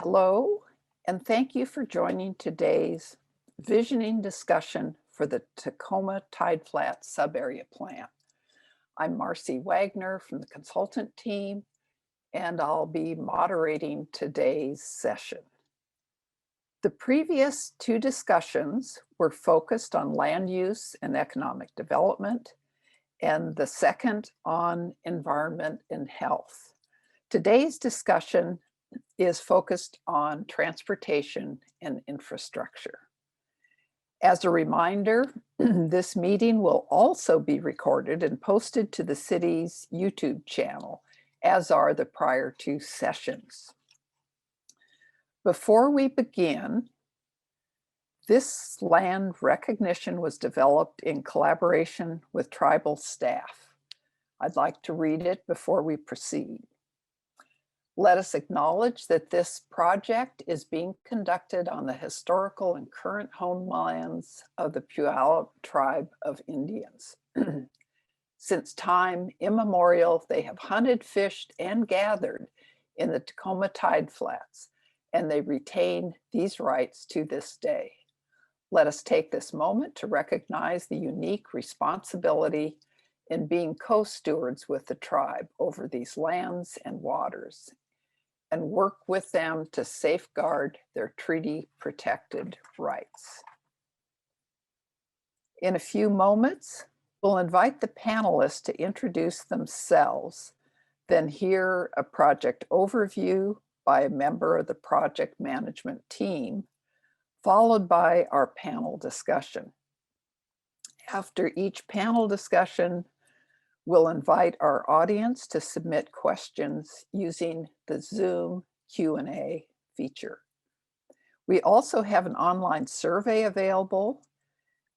Hello, and thank you for joining today's visioning discussion for the Tacoma Tideflats Subarea Plan. I'm Marcy Wagner from the consultant team, and I'll be moderating today's session. The previous two discussions were focused on land use and economic development, and the second on environment and health. Today's discussion is focused on transportation and infrastructure. As a reminder, this meeting will also be recorded and posted to the city's YouTube channel, as are the prior two sessions. Before we begin, this land recognition was developed in collaboration with tribal staff. I'd like to read it before we proceed. Let us acknowledge that this project is being conducted on the historical and current homelands of the Puyallup tribe of Indians. Since time immemorial, they have hunted, fished, and gathered in the Tacoma Tideflats, and they retain these rights to this day. Let us take this moment to recognize the unique responsibility in being co-stewards with the tribe over these lands and waters, and work with them to safeguard their treaty-protected rights. In a few moments, we'll invite the panelists to introduce themselves, then hear a project overview by a member of the project management team, followed by our panel discussion. After each panel discussion, we'll invite our audience to submit questions using the Zoom Q&A feature. We also have an online survey available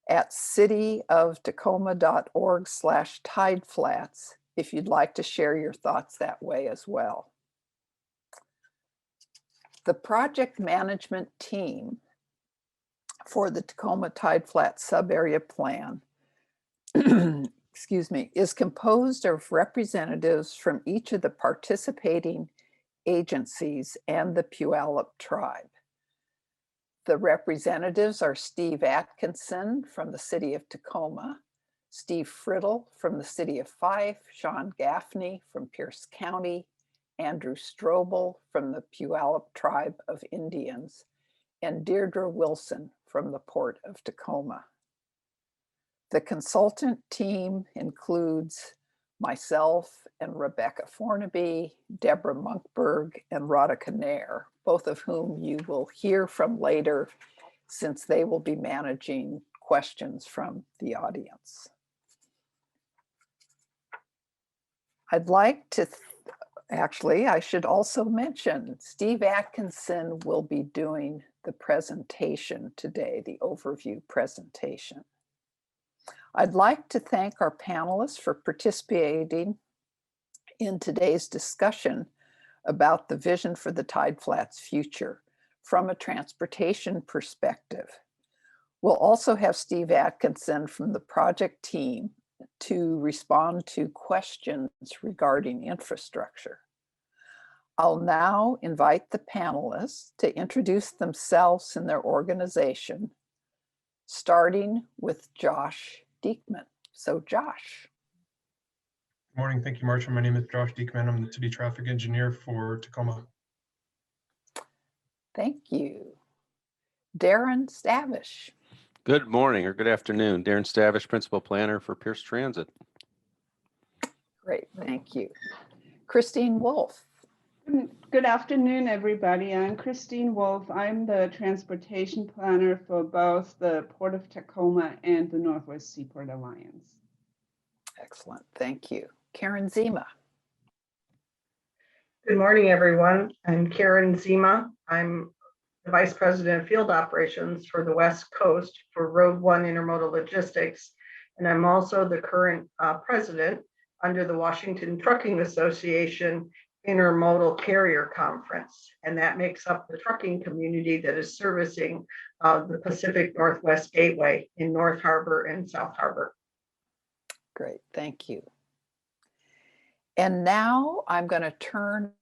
at cityoftacoma.org/tideflats if you'd like to share your thoughts that way as well. The project management team for the Tacoma Tideflats Subarea Plan is composed of representatives from each of the participating agencies and the Puyallup tribe. The representatives are Steve Atkinson from the city of Tacoma, Steve Friddle from the city of Fife, Sean Gaffney from Pierce County, Andrew Strobel from the Puyallup tribe of Indians, and Deirdre Wilson from the Port of Tacoma. The consultant team includes myself and Rebecca Fornaby, Deborah Monkberg, and Radhika Nair, both of whom you will hear from later since they will be managing questions from the audience. I'd like to, I should also mention Steve Atkinson will be doing the presentation today, the overview presentation. I'd like to thank our panelists for participating in today's discussion about the vision for the Tideflats future from a transportation perspective. We'll also have Steve Atkinson from the project team to respond to questions regarding infrastructure. I'll now invite the panelists to introduce themselves and their organization, starting with Josh Diekman. So Josh. Good morning. Thank you, Marcia. My name is Josh Diekman. I'm the city traffic engineer for Tacoma. Thank you. Darren Stavish. Good morning or good afternoon. Darren Stavish, principal planner for Pierce Transit. Great, thank you. Christine Wolf. Good afternoon, everybody. I'm Christine Wolf. I'm the transportation planner for both the Port of Tacoma and the Northwest Seaport Alliance. Excellent, thank you. Karen Zima. Good morning, everyone. I'm Karen Zima. I'm the Vice President of Field Operations for the West Coast for Road 1 Intermodal Logistics, and I'm also the current president under the Washington Trucking Association Intermodal Carrier Conference, and that makes up the trucking community that is servicing the Pacific Northwest Gateway in North Harbor and South Harbor. Great, thank you. And now I'm going to turn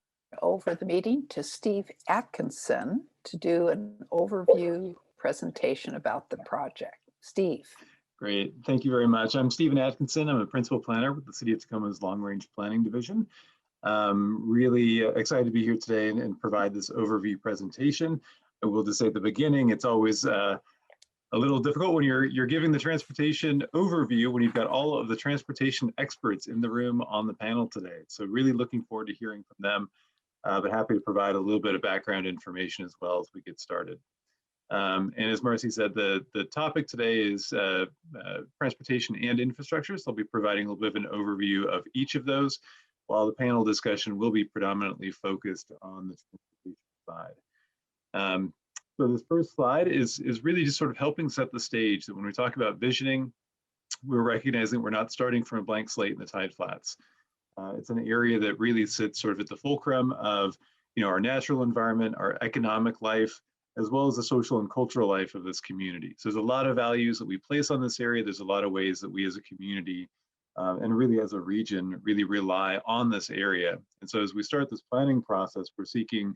over the meeting to Steve Atkinson to do an overview presentation about the project. Steve. Great, thank you very much. I'm Stephen Atkinson. I'm a principal planner with the City of Tacoma's Long Range Planning Division. Really excited to be here today and provide this overview presentation. I will just say at the beginning, it's always a little difficult when you're giving the transportation overview when you've got all of the transportation experts in the room on the panel today. So really looking forward to hearing from them, but happy to provide a little bit of background information as well as we get started. And as Marcy said, the topic today is transportation and infrastructure. So I'll be providing a little bit of an overview of each of those, while the panel discussion will be predominantly focused on the transportation side. So this first slide is really just sort of helping set the stage that when we talk about visioning, we're recognizing we're not starting from a blank slate in the Tideflats. It's an area that really sits sort of at the fulcrum of our natural environment, our economic life, as well as the social and cultural life of this community. So there's a lot of values that we place on this area. There's a lot of ways that we as a community and really as a region really rely on this area. And so as we start this planning process, we're seeking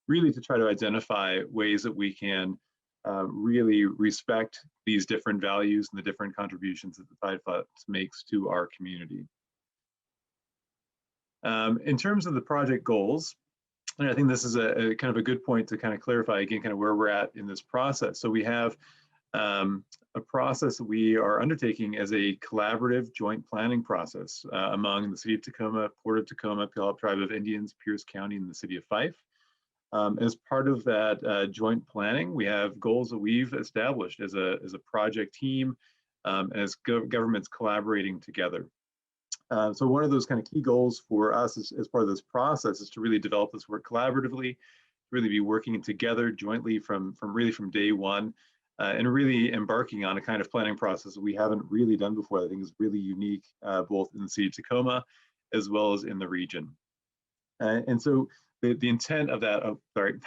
really to try to identify ways that we can really respect these different values and the different contributions that the Tideflats makes to our community. In terms of the project goals, and I think this is a kind of a good point to kind of clarify again kind of where we're at in this process. So we have a process that we are undertaking as a collaborative joint planning process among the City of Tacoma, Port of Tacoma, Puyallup Tribe of Indians, Pierce County, and the City of Fife. As part of that joint planning, we have goals that we've established as a project team, as governments collaborating together. So one of those kind of key goals for us as part of this process is to really develop this work collaboratively, really be working together jointly from day one, and really embarking on a kind of planning process that we haven't really done before. I think is really unique, both in the City of Tacoma as well as in the region. And so the intent of that, oh, sorry,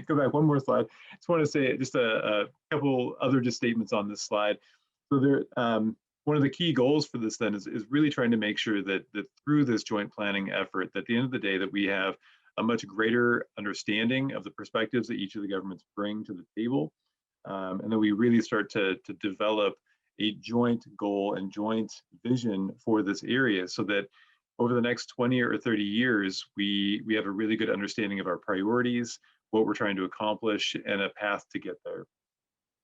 go back one more slide. Just want to say just a couple other just statements on this slide. So there, one of the key goals for this then is really trying to make sure that through this joint planning effort, that at the end of the day, that we have a much greater understanding of the perspectives that each of the governments bring to the table, and that we really start to develop a joint goal and joint vision for this area, so that over the next 20 or 30 years, we have a really good understanding of our priorities, what we're trying to accomplish, and a path to get there.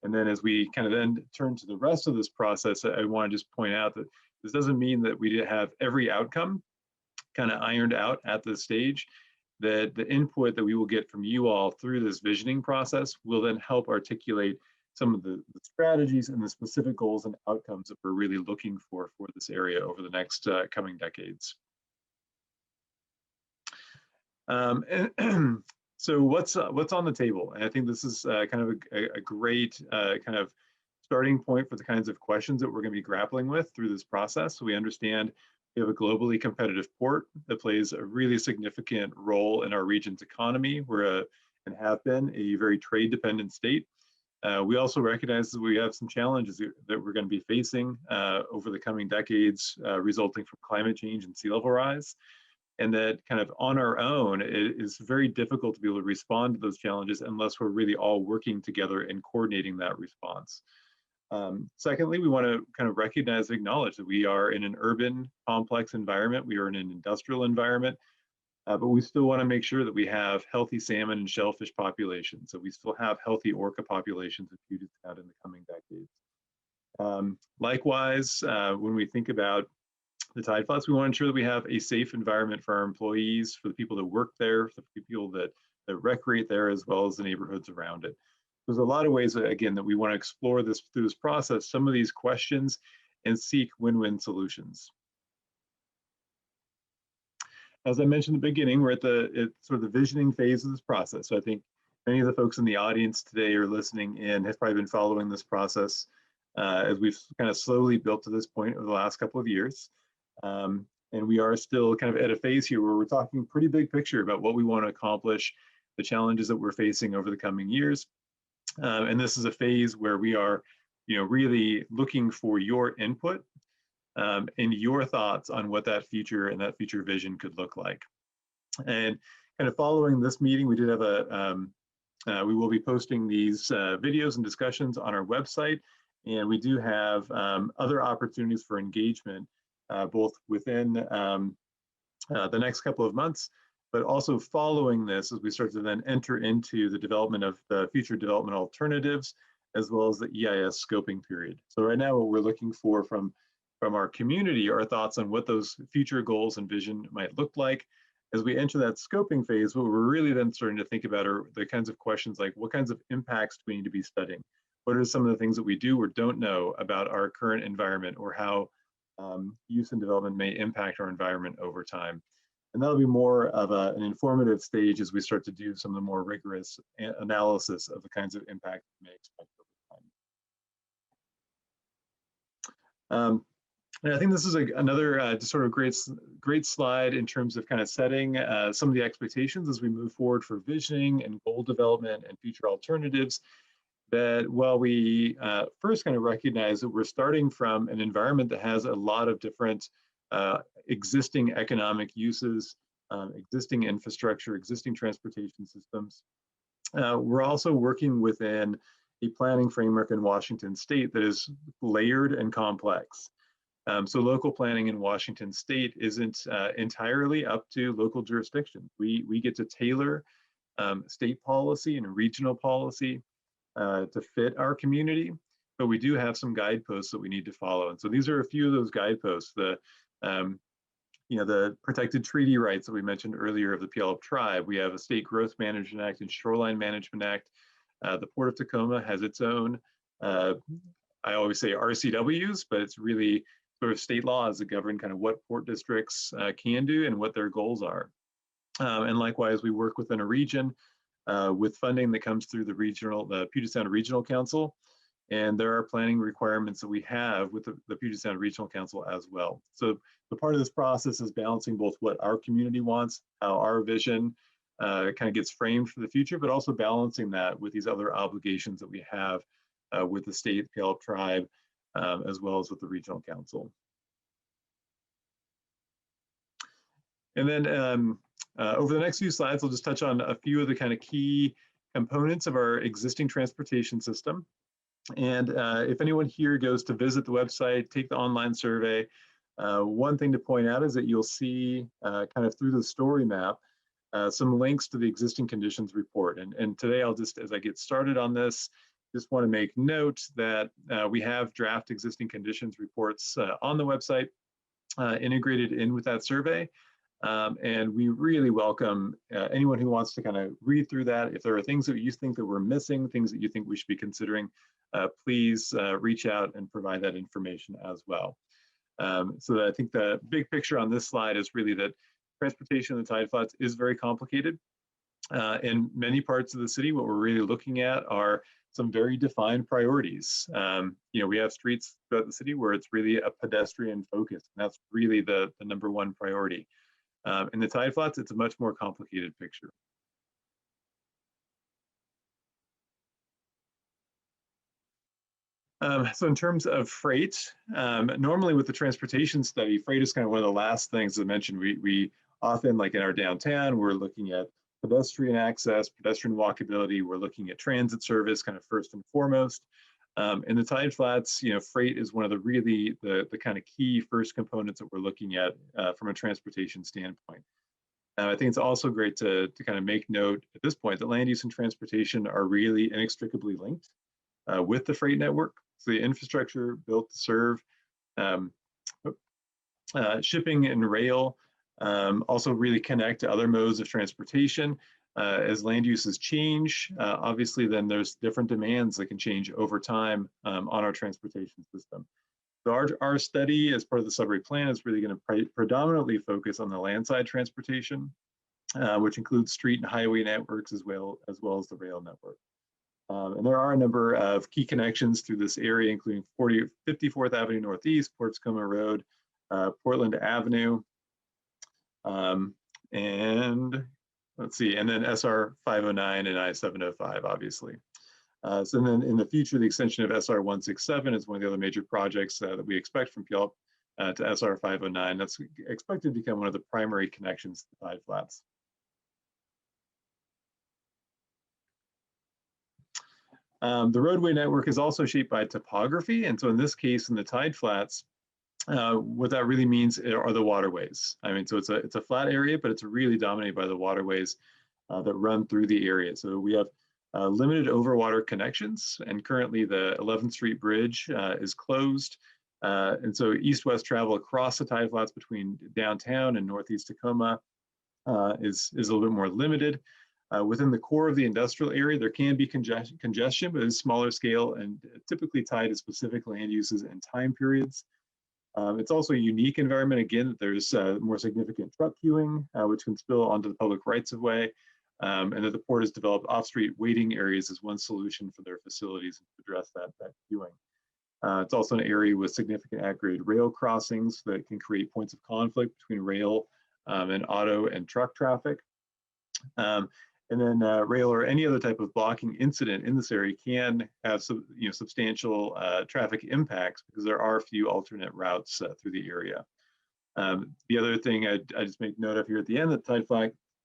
And then as we kind of then turn to the rest of this process, I want to just point out that this doesn't mean that we have every outcome kind of ironed out at this stage. That the input that we will get from you all through this visioning process will then help articulate some of the strategies and the specific goals and outcomes that we're really looking for this area over the next coming decades. So what's on the table? And I think this is kind of a great kind of starting point for the kinds of questions that we're going to be grappling with through this process. So we understand we have a globally competitive port that plays a really significant role in our region's economy. We're and have been a very trade-dependent state. We also recognize that we have some challenges that we're going to be facing over the coming decades, resulting from climate change and sea level rise. And that kind of on our own, it is very difficult to be able to respond to those challenges unless we're really all working together and coordinating that response. Secondly, we want to kind of recognize and acknowledge that we are in an urban, complex environment. We are in an industrial environment, but we still want to make sure that we have healthy salmon and shellfish populations, that we still have healthy orca populations and Puget Sound in the coming decades. Likewise, when we think about the Tideflats, we want to ensure that we have a safe environment for our employees, for the people that work there, for the people that recreate there, as well as the neighborhoods around it. There's a lot of ways, again, that we want to explore this through this process, some of these questions, and seek win-win solutions. As I mentioned in the beginning, we're at sort of the visioning phase of this process. So I think many of the folks in the audience today are listening in, have probably been following this process as we've kind of slowly built to this point over the last couple of years. And we are still kind of at a phase here where we're talking pretty big picture about what we want to accomplish, the challenges that we're facing over the coming years. And this is a phase where we are, really looking for your input and your thoughts on what that future and that future vision could look like. And kind of following this meeting, we did have we will be posting these videos and discussions on our website. And we do have other opportunities for engagement, both within the next couple of months, but also following this as we start to then enter into the development of the future development alternatives, as well as the EIS scoping period. So right now, what we're looking for from our community are thoughts on what those future goals and vision might look like. As we enter that scoping phase, what we're really then starting to think about are the kinds of questions like, what kinds of impacts do we need to be studying? What are some of the things that we do or don't know about our current environment, or how use and development may impact our environment over time? And that'll be more of an informative stage as we start to do some of the more rigorous analysis of the kinds of impact we may expect over time. And I think this is another just sort of great slide in terms of kind of setting some of the expectations as we move forward for visioning and goal development and future alternatives. That while we first kind of recognize that we're starting from an environment that has a lot of different existing economic uses, existing infrastructure, existing transportation systems, we're also working within a planning framework in Washington State that is layered and complex. So local planning in Washington State isn't entirely up to local jurisdiction. We get to tailor state policy and regional policy to fit our community, but we do have some guideposts that we need to follow. And so these are a few of those guideposts. The protected treaty rights that we mentioned earlier of the Puyallup Tribe. We have a State Growth Management Act and Shoreline Management Act. The Port of Tacoma has its own, I always say RCWs, but it's really sort of state laws that govern kind of what port districts can do and what their goals are. And likewise, we work within a region with funding that comes through the Puget Sound Regional Council. And there are planning requirements that we have with the Puget Sound Regional Council as well. So the part of this process is balancing both what our community wants, how our vision kind of gets framed for the future, but also balancing that with these other obligations that we have with the state, Puyallup Tribe, as well as with the Regional Council. And then over the next few slides, I'll just touch on a few of the kind of key components of our existing transportation system. And if anyone here goes to visit the website, take the online survey, one thing to point out is that you'll see kind of through the story map, some links to the existing conditions report. And today I'll just, as I get started on this, just want to make note that we have draft existing conditions reports on the website integrated in with that survey. And we really welcome anyone who wants to kind of read through that. If there are things that you think that we're missing, things that you think we should be considering, please reach out and provide that information as well. So I think the big picture on this slide is really that transportation in the Tideflats is very complicated. In many parts of the city, what we're really looking at are some very defined priorities. We have streets throughout the city where it's really a pedestrian focus, and that's really the number one priority. In the Tideflats, it's a much more complicated picture. So in terms of freight, normally with the transportation study, freight is kind of one of the last things I mentioned. We often, like in our downtown, we're looking at pedestrian access, pedestrian walkability. We're looking at transit service kind of first and foremost. In the Tideflats, freight is one of the really the kind of key first components that we're looking at from a transportation standpoint. I think it's also great to kind of make note at this point that land use and transportation are really inextricably linked with the freight network. So the infrastructure built to serve shipping and rail also really connect to other modes of transportation. As land uses change, obviously then there's different demands that can change over time on our transportation system. So our study as part of the subrate plan is really going to predominantly focus on the landside transportation, which includes street and highway networks as well as the rail network. And there are a number of key connections through this area, including 54th Avenue Northeast, Port Tacoma Road, Portland Avenue, and let's see, and then SR 509 and I 705, obviously. So then in the future, the extension of SR 167 is one of the other major projects that we expect from Puyallup to SR 509. That's expected to become one of the primary connections to the Tideflats. The roadway network is also shaped by topography. And so in this case, in the Tideflats, what that really means are the waterways. I mean, so it's a flat area, but it's really dominated by the waterways that run through the area. So we have limited overwater connections, and currently the 11th Street Bridge is closed. And so east-west travel across the Tideflats between downtown and northeast Tacoma is a little bit more limited. Within the core of the industrial area, there can be congestion, but it's smaller scale and typically tied to specific land uses and time periods. It's also a unique environment, again, that there's more significant truck queuing, which can spill onto the public rights of way, and that the port has developed off-street waiting areas as one solution for their facilities to address that queuing. It's also an area with significant at-grade rail crossings that can create points of conflict between rail and auto and truck traffic. And then rail or any other type of blocking incident in this area can have substantial traffic impacts because there are few alternate routes through the area. The other thing I just make note of here at the end, that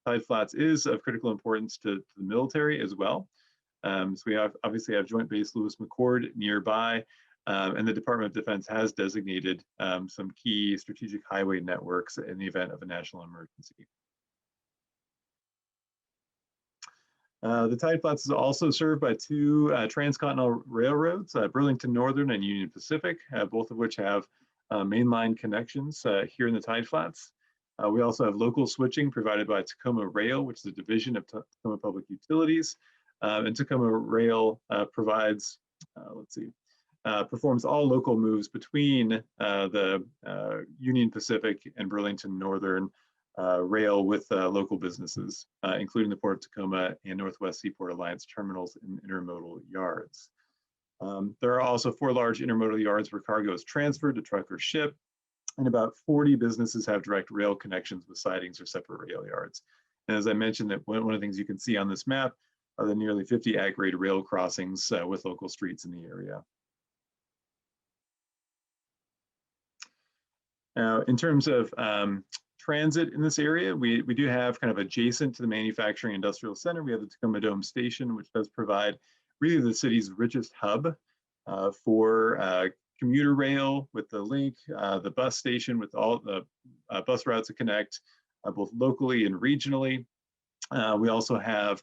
Tideflats is of critical importance to the military as well. So we obviously have Joint Base Lewis McChord nearby, and the Department of Defense has designated some key strategic highway networks in the event of a national emergency. The Tideflats is also served by two transcontinental railroads, Burlington Northern and Union Pacific, both of which have mainline connections here in the Tideflats. We also have local switching provided by Tacoma Rail, which is a division of Tacoma Public Utilities. And Tacoma Rail provides, performs all local moves between the Union Pacific and Burlington Northern rail with local businesses, including the Port of Tacoma and Northwest Seaport Alliance terminals and intermodal yards. There are also 4 large intermodal yards where cargo is transferred to truck or ship, and about 40 businesses have direct rail connections with sidings or separate rail yards. And as I mentioned, that one of the things you can see on this map are the nearly 50 at-grade rail crossings with local streets in the area. Now, in terms of transit in this area, we do have kind of adjacent to the manufacturing industrial center, we have the Tacoma Dome Station, which does provide really the city's richest hub for commuter rail with the link, the bus station with all the bus routes that connect both locally and regionally. We also have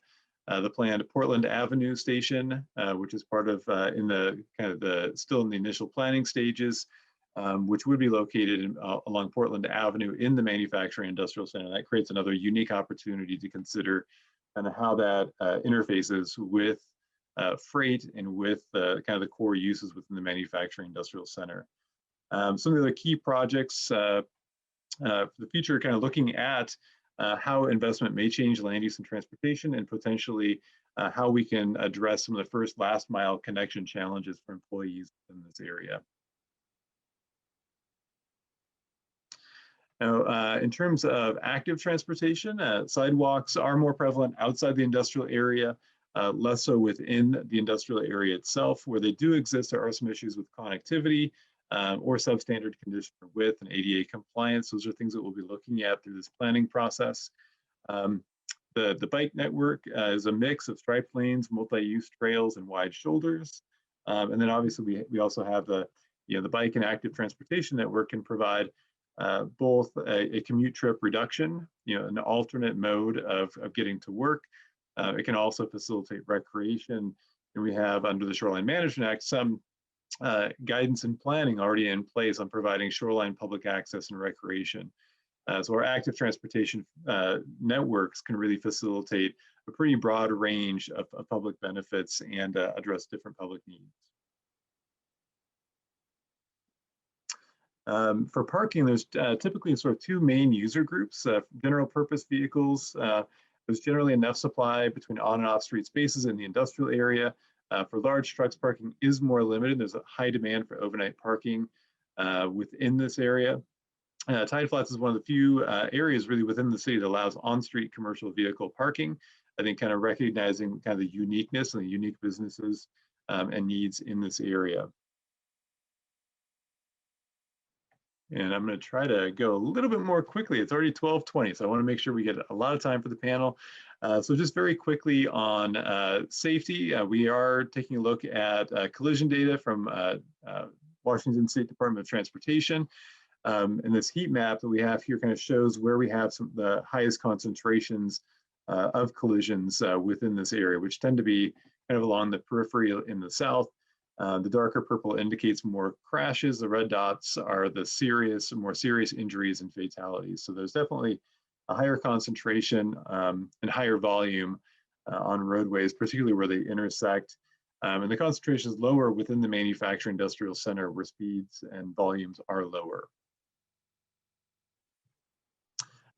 the planned Portland Avenue station, which is part of still in the initial planning stages, which would be located along Portland Avenue in the manufacturing industrial center. That creates another unique opportunity to consider kind of how that interfaces with freight and with kind of the core uses within the manufacturing industrial center. Some of the key projects for the future, kind of looking at how investment may change land use and transportation, and potentially how we can address some of the first last mile connection challenges for employees in this area. Now, in terms of active transportation, sidewalks are more prevalent outside the industrial area, less so within the industrial area itself. Where they do exist, there are some issues with connectivity or substandard condition width and ADA compliance. Those are things that we'll be looking at through this planning process. The bike network is a mix of striped lanes, multi-use trails, and wide shoulders. And then obviously we also have the bike and active transportation network can provide both a commute trip reduction, an alternate mode of getting to work. It can also facilitate recreation. And we have, under the Shoreline Management Act, some guidance and planning already in place on providing shoreline public access and recreation. So our active transportation networks can really facilitate a pretty broad range of public benefits and address different public needs. For parking, there's typically sort of 2 main user groups. General purpose vehicles, there's generally enough supply between on and off street spaces in the industrial area. For large trucks, parking is more limited. There's a high demand for overnight parking within this area. Tideflats is one of the few areas really within the city that allows on-street commercial vehicle parking. I think kind of recognizing kind of the uniqueness and the unique businesses and needs in this area. And I'm going to try to go a little bit more quickly. It's already 12:20, so I want to make sure we get a lot of time for the panel. So just very quickly on safety, we are taking a look at collision data from Washington State Department of Transportation. And this heat map that we have here kind of shows where we have some of the highest concentrations of collisions within this area, which tend to be kind of along the periphery in the south. The darker purple indicates more crashes. The red dots are the more serious injuries and fatalities. So there's definitely a higher concentration and higher volume on roadways, particularly where they intersect. And the concentration is lower within the manufacturing industrial center where speeds and volumes are lower.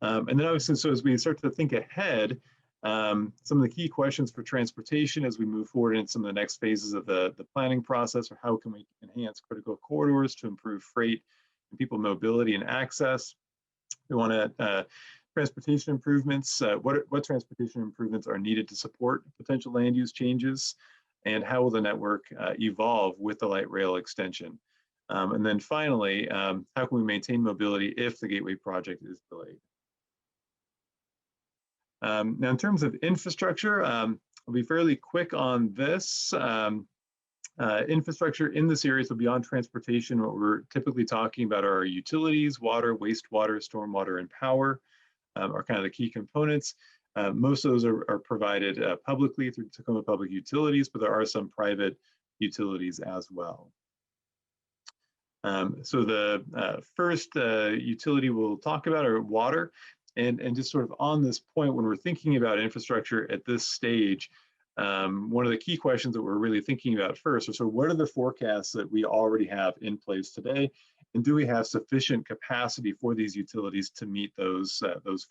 And then obviously, so as we start to think ahead, some of the key questions for transportation as we move forward in some of the next phases of the planning process are how can we enhance critical corridors to improve freight and people mobility and access. We want to transportation improvements, what transportation improvements are needed to support potential land use changes, and how will the network evolve with the light rail extension. And then finally, how can we maintain mobility if the Gateway project is delayed? Now, in terms of infrastructure, I'll be fairly quick on this. Infrastructure in this area, so beyond transportation, what we're typically talking about are utilities, water, wastewater, stormwater, and power are kind of the key components. Most of those are provided publicly through Tacoma Public Utilities, but there are some private utilities as well. So the first utility we'll talk about are water. And just sort of on this point, when we're thinking about infrastructure at this stage, one of the key questions that we're really thinking about first are, so what are the forecasts that we already have in place today? And do we have sufficient capacity for these utilities to meet those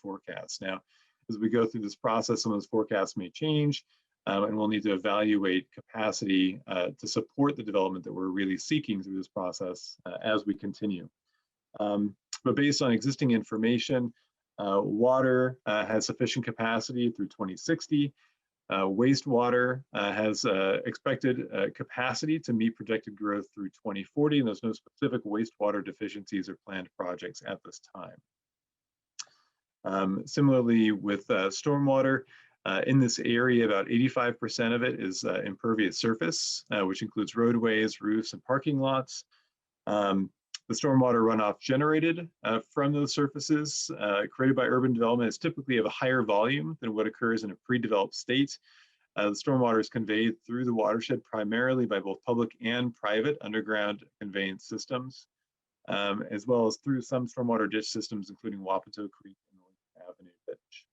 forecasts? Now, as we go through this process, some of those forecasts may change, and we'll need to evaluate capacity to support the development that we're really seeking through this process as we continue. But based on existing information, water has sufficient capacity through 2060. Wastewater has expected capacity to meet projected growth through 2040, and there's no specific wastewater deficiencies or planned projects at this time. Similarly, with stormwater, in this area, about 85% of it is impervious surface, which includes roadways, roofs, and parking lots. The stormwater runoff generated from those surfaces created by urban development is typically of a higher volume than what occurs in a pre-developed state. The stormwater is conveyed through the watershed primarily by both public and private underground conveyance systems, as well as through some stormwater ditch systems, including Wapato Creek and North Avenue Ditch.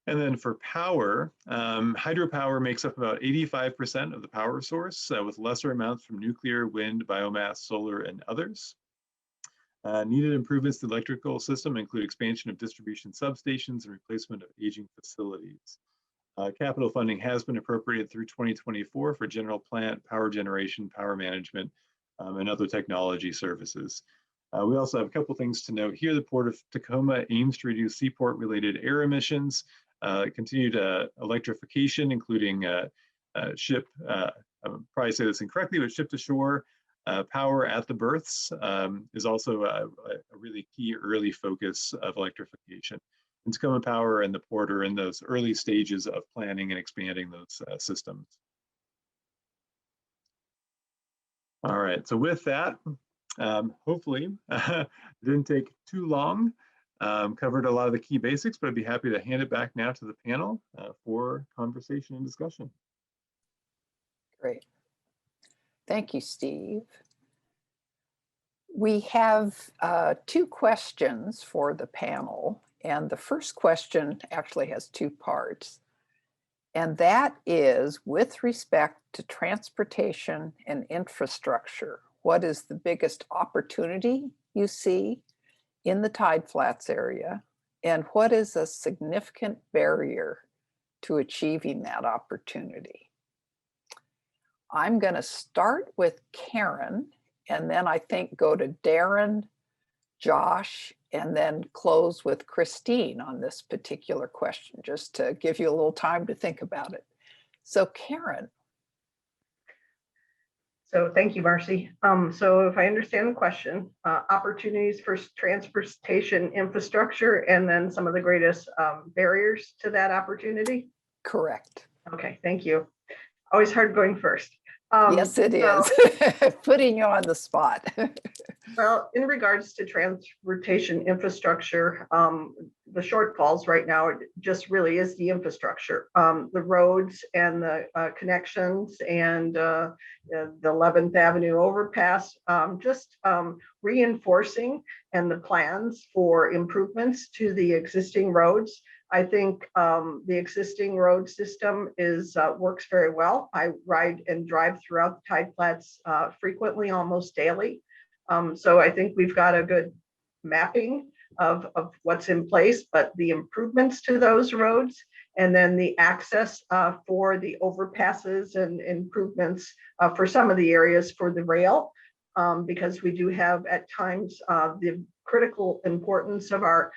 And then for power, hydropower makes up about 85% of the power source, with lesser amounts from nuclear, wind, biomass, solar, and others. Needed improvements to the electrical system include expansion of distribution substations and replacement of aging facilities. Capital funding has been appropriated through 2024 for general plant, power generation, power management, and other technology services. We also have a couple things to note here. The Port of Tacoma aims to reduce seaport-related air emissions, continued electrification, including ship, I'll probably say this incorrectly, but ship to shore power at the berths is also a really key early focus of electrification. And Tacoma Power and the port are in those early stages of planning and expanding those systems. All right, so with that, hopefully didn't take too long. Covered a lot of the key basics, but I'd be happy to hand it back now to the panel for conversation and discussion. Great. Thank you, Steve. We have two questions for the panel, and the first question actually has two parts. And that is, with respect to transportation and infrastructure, what is the biggest opportunity you see in the Tideflats area, and what is a significant barrier to achieving that opportunity? I'm going to start with Karen, and then I think go to Darren, Josh, and then close with Christine on this particular question, just to give you a little time to think about it. So Karen. So thank you, Marcy. So if I understand the question, opportunities for transportation infrastructure and then some of the greatest barriers to that opportunity. Correct. Okay, thank you. Always hard going first. Yes, it so- is. Putting you on the spot. Well, in regards to transportation infrastructure, the shortfalls right now just really is the infrastructure, the roads and the connections and the 11th Avenue overpass, just reinforcing and the plans for improvements to the existing roads. I think the existing road system is works very well. I ride and drive throughout the Tideflats frequently, almost daily. So I think we've got a good mapping of what's in place, but the improvements to those roads and then the access for the overpasses and improvements for some of the areas for the rail, because we do have at times the critical importance of our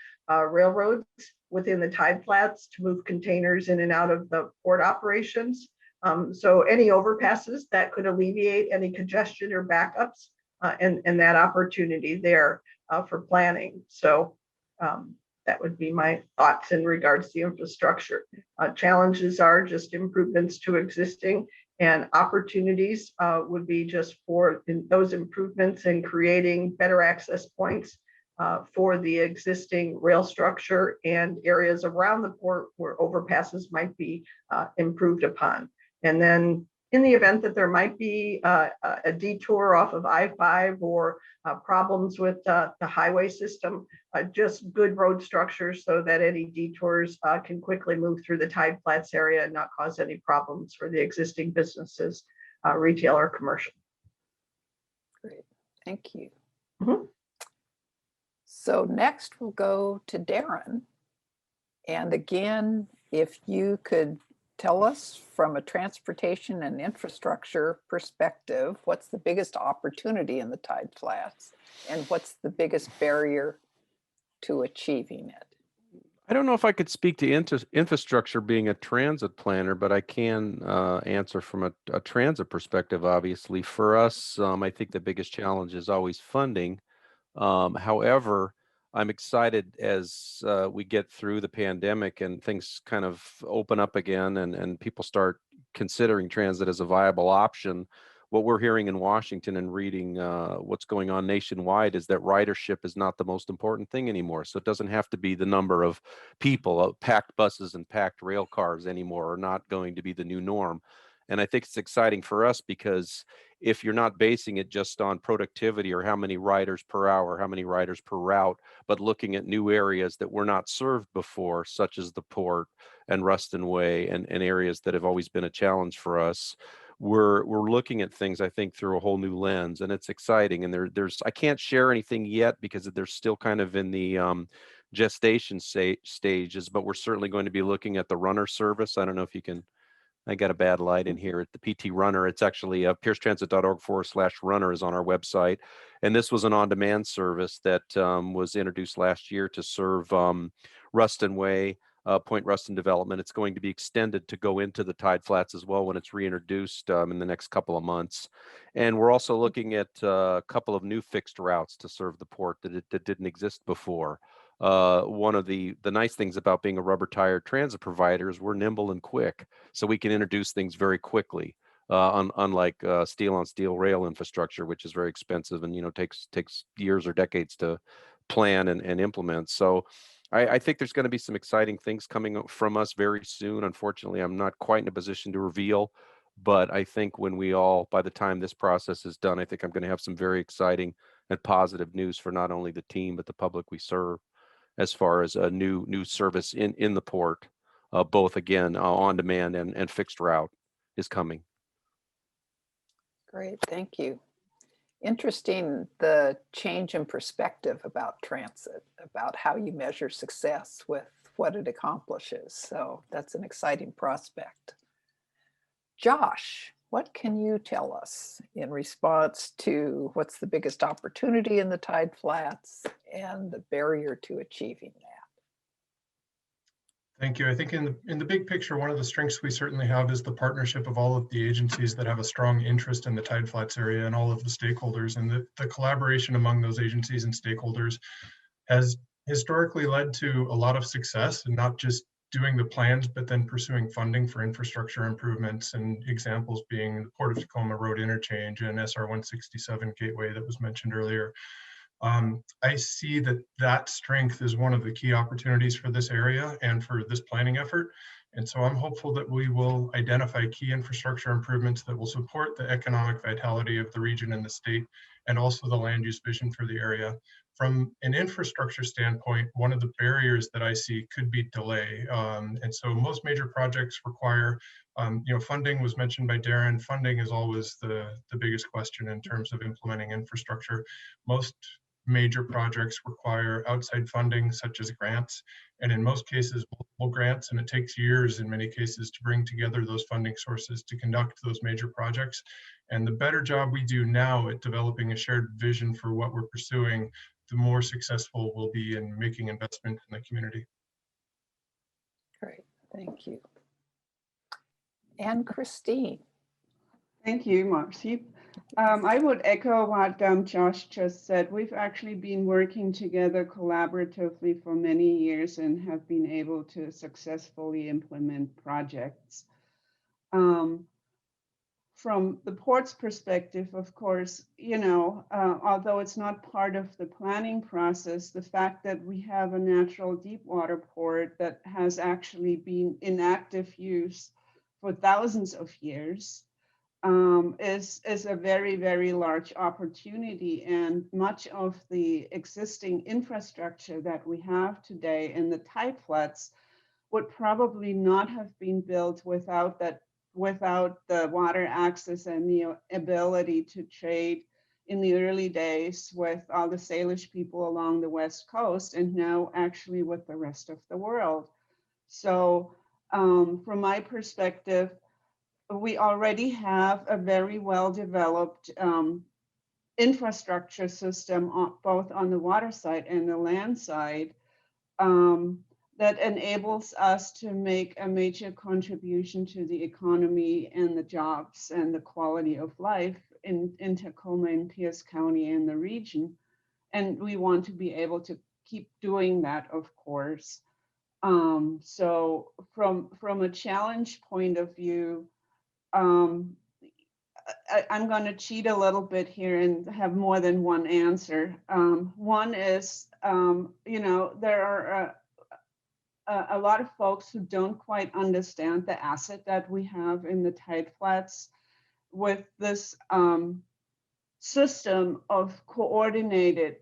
railroads within the Tideflats to move containers in and out of the port operations. So any overpasses that could alleviate any congestion or backups and that opportunity there for planning. So that would be my thoughts in regards to the infrastructure. Challenges are just improvements to existing, and opportunities would be just for those improvements and creating better access points for the existing rail structure and areas around the port where overpasses might be improved upon. And then in the event that there might be a detour off of I-5 or problems with the highway system, just good road structures so that any detours can quickly move through the Tideflats area and not cause any problems for the existing businesses, retail or commercial. Great, thank you. Mhm. So next we'll go to Darren. And again, if you could tell us from a transportation and infrastructure perspective, what's the biggest opportunity in the Tideflats and what's the biggest barrier to achieving it? I don't know if I could speak to infrastructure being a transit planner, but I can answer from a transit perspective. Obviously, for us, I think the biggest challenge is always funding. However, I'm excited as we get through the pandemic and things kind of open up again and people start considering transit as a viable option. What we're hearing in Washington and reading what's going on nationwide is that ridership is not the most important thing anymore. So it doesn't have to be the number of people, packed buses and packed rail cars anymore are not going to be the new norm. And I think it's exciting for us because if you're not basing it just on productivity or how many riders per hour, how many riders per route, but looking at new areas that were not served before, such as the port and Ruston Way and areas that have always been a challenge for us, we're looking at things, I think, through a whole new lens, and it's exciting. And there's I can't share anything yet because they're still kind of in the gestation stages, but we're certainly going to be looking at the runner service. I don't know if you can. I got a bad light in here at the PT Runner. It's actually piercetransit.org/runner is on our website. And this was an on-demand service that was introduced last year to serve Ruston Way, Point Ruston development. It's going to be extended to go into the Tideflats as well when it's reintroduced in the next couple of months. And we're also looking at a couple of new fixed routes to serve the port that didn't exist before. One of the nice things about being a rubber tire transit provider is we're nimble and quick, so we can introduce things very quickly, unlike steel on steel rail infrastructure, which is very expensive and takes years or decades to plan and implement. So I think there's going to be some exciting things coming from us very soon. Unfortunately, I'm not quite in a position to reveal, but I think by the time this process is done, I think I'm going to have some very exciting and positive news for not only the team but the public we serve, as far as a new service in the port, both again on demand and fixed route is coming. Great, thank you. Interesting, the change in perspective about transit, about how you measure success with what it accomplishes. So that's an exciting prospect. Josh, what can you tell us in response to what's the biggest opportunity in the Tideflats and the barrier to achieving that? Thank you. I think in the big picture, one of the strengths we certainly have is the partnership of all of the agencies that have a strong interest in the Tideflats area and all of the stakeholders. And the collaboration among those agencies and stakeholders has historically led to a lot of success, and not just doing the plans, but then pursuing funding for infrastructure improvements, and examples being the Port of Tacoma Road Interchange and SR 167 Gateway that was mentioned earlier. I see that strength is one of the key opportunities for this area and for this planning effort. And so I'm hopeful that we will identify key infrastructure improvements that will support the economic vitality of the region and the state, and also the land use vision for the area. From an infrastructure standpoint, one of the barriers that I see could be delay. And so most major projects require, funding was mentioned by Darren. Funding is always the biggest question in terms of implementing infrastructure. Most major projects require outside funding, such as grants, and in most cases, multiple grants, and it takes years in many cases to bring together those funding sources to conduct those major projects. And the better job we do now at developing a shared vision for what we're pursuing, the more successful we'll be in making investment in the community. Great, thank you. And Christine. Thank you, Marcy. I would echo what Josh just said. We've actually been working together collaboratively for many years and have been able to successfully implement projects. From the port's perspective, of course, although it's not part of the planning process, the fact that we have a natural deep water port that has actually been in active use for thousands of years is a very, very large opportunity. And much of the existing infrastructure that we have today in the Tideflats would probably not have been built without the water access and the ability to trade in the early days with all the Salish people along the West Coast, and now actually with the rest of the world. So from my perspective, we already have a very well-developed infrastructure system, both on the water side and the land side, that enables us to make a major contribution to the economy and the jobs and the quality of life in Tacoma and Pierce County and the region. And we want to be able to keep doing that, of course. So from a challenge point of view, I'm going to cheat a little bit here and have more than one answer. One is, there are a lot of folks who don't quite understand the asset that we have in the Tideflats with this system of coordinated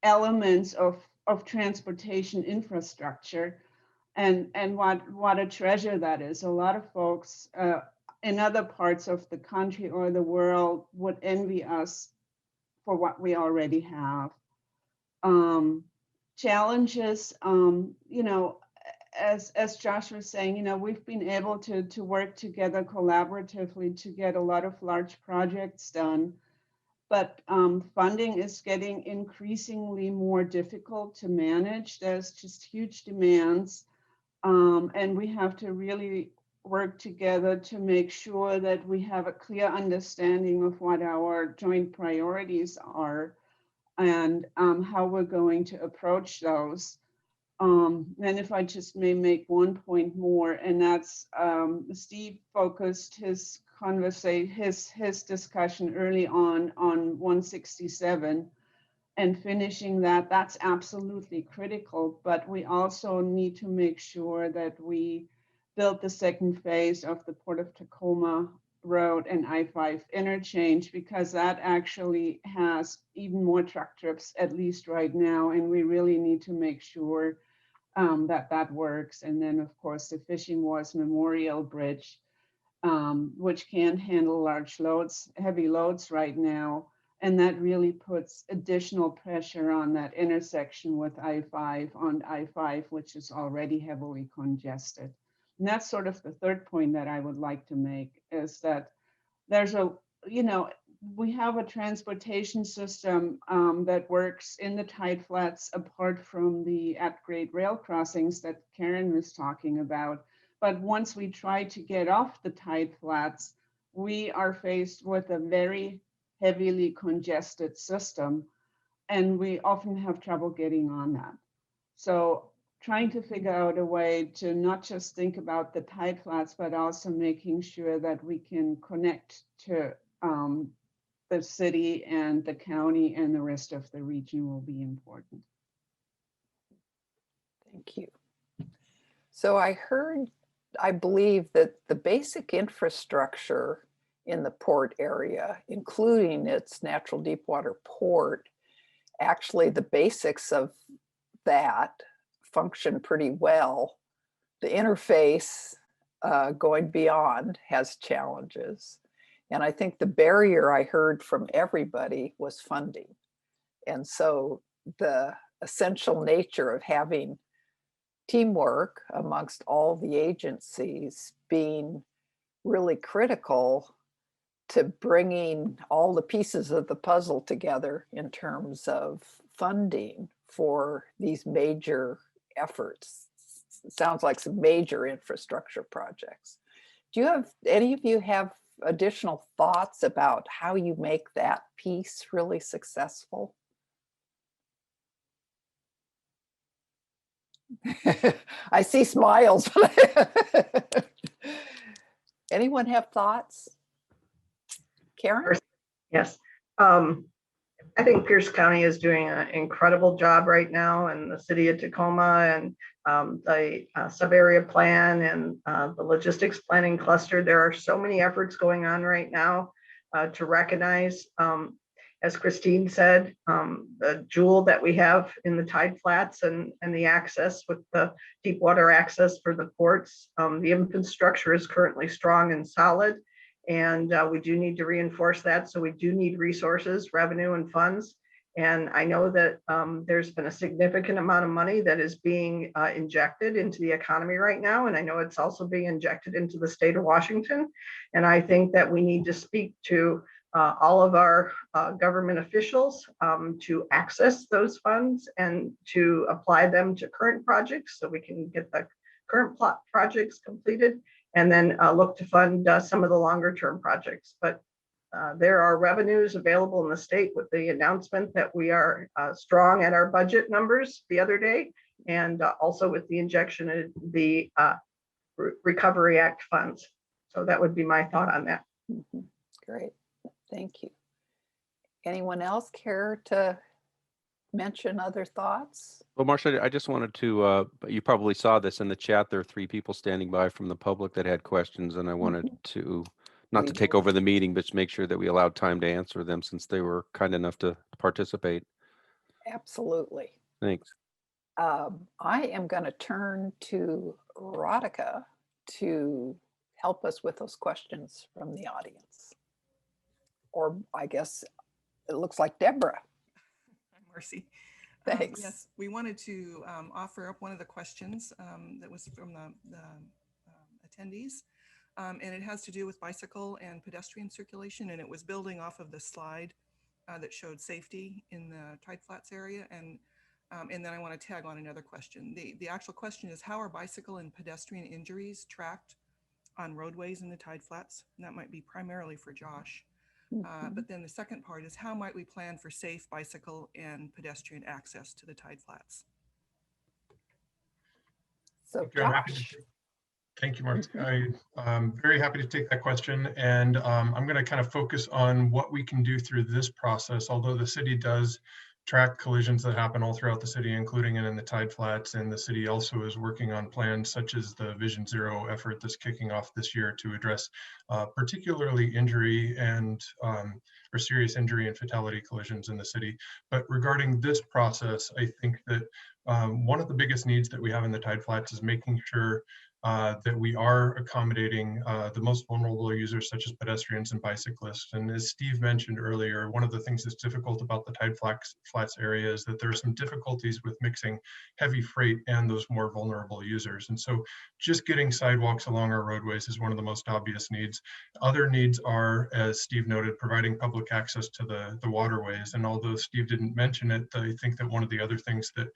elements of transportation infrastructure. And what a treasure that is. A lot of folks in other parts of the country or the world would envy us for what we already have. Challenges, as Josh was saying, we've been able to work together collaboratively to get a lot of large projects done. But funding is getting increasingly more difficult to manage. There's just huge demands. And we have to really work together to make sure that we have a clear understanding of what our joint priorities are and how we're going to approach those. And if I just may make one point more, and that's Steve focused his discussion early on 167. And finishing that's absolutely critical, but we also need to make sure that we build the second phase of the Port of Tacoma Road and I-5 interchange, because that actually has even more truck trips, at least right now, and we really need to make sure that works. And then, of course, the Fishing Wharves Memorial Bridge, which can't handle large loads, heavy loads right now. And that really puts additional pressure on that intersection with I-5 on I-5, which is already heavily congested. And that's sort of the third point that I would like to make, is that there's we have a transportation system that works in the Tideflats apart from the at-grade rail crossings that Karen was talking about. But once we try to get off the Tideflats, we are faced with a very heavily congested system, and we often have trouble getting on that. So trying to figure out a way to not just think about the Tideflats, but also making sure that we can connect to the city and the county and the rest of the region will be important. Thank you. So I believe that the basic infrastructure in the port area, including its natural deep water port, actually the basics of that function pretty well. The interface going beyond has challenges. And I think the barrier I heard from everybody was funding. And so the essential nature of having teamwork amongst all the agencies being really critical to bringing all the pieces of the puzzle together in terms of funding for these major efforts. It sounds like some major infrastructure projects. Do you have, any of you have additional thoughts about how you make that piece really successful? I see smiles. Anyone have thoughts? Karen? Yes. I think Pierce County is doing an incredible job right now, and the city of Tacoma, and the sub-area plan, and the logistics planning cluster. There are so many efforts going on right now to recognize, as Christine said, the jewel that we have in the Tideflats and the access with the deep water access for the ports. The infrastructure is currently strong and solid, and we do need to reinforce that. So we do need resources, revenue, and funds. And I know that there's been a significant amount of money that is being injected into the economy right now. And I know it's also being injected into the state of Washington. And I think that we need to speak to all of our government officials to access those funds and to apply them to current projects so we can get the current projects completed, and then look to fund some of the longer term projects. But there are revenues available in the state with the announcement that we are strong at our budget numbers the other day, and also with the injection of the Recovery Act funds. So that would be my thought on that. Mm-hmm. Great, thank you. Anyone else care to mention other thoughts? Well, Marcia, I just wanted to, you probably saw this in the chat. There are 3 people standing by from the public that had questions, and I wanted to, not to take over the meeting, but to make sure that we allowed time to answer them since they were kind enough to participate. Absolutely. Thanks. I am going to turn to Radhika to help us with those questions from the audience. Or I guess it looks like Deborah. Marcy. Thanks. Yes, we wanted to offer up one of the questions that was from the attendees, and it has to do with bicycle and pedestrian circulation, and it was building off of the slide that showed safety in the Tideflats area, and then I want to tag on another question. The actual question is, how are bicycle and pedestrian injuries tracked on roadways in the Tideflats? And that might be primarily for Josh. But then the second part is, how might we plan for safe bicycle and pedestrian access to the Tideflats? So Josh. Thank you, Marcy. I'm very happy to take that question. And I'm going to kind of focus on what we can do through this process, although the city does track collisions that happen all throughout the city, including in the Tideflats. And the city also is working on plans such as the Vision Zero effort that's kicking off this year to address particularly injury and or serious injury and fatality collisions in the city. But regarding this process, I think that One of the biggest needs that we have in the Tideflats is making sure that we are accommodating the most vulnerable users such as pedestrians and bicyclists. And as Steve mentioned earlier, one of the things that's difficult about the Tideflats area is that there are some difficulties with mixing heavy freight and those more vulnerable users. And so just getting sidewalks along our roadways is one of the most obvious needs. Other needs are, as Steve noted, providing public access to the waterways. And although Steve didn't mention it, I think that one of the other things that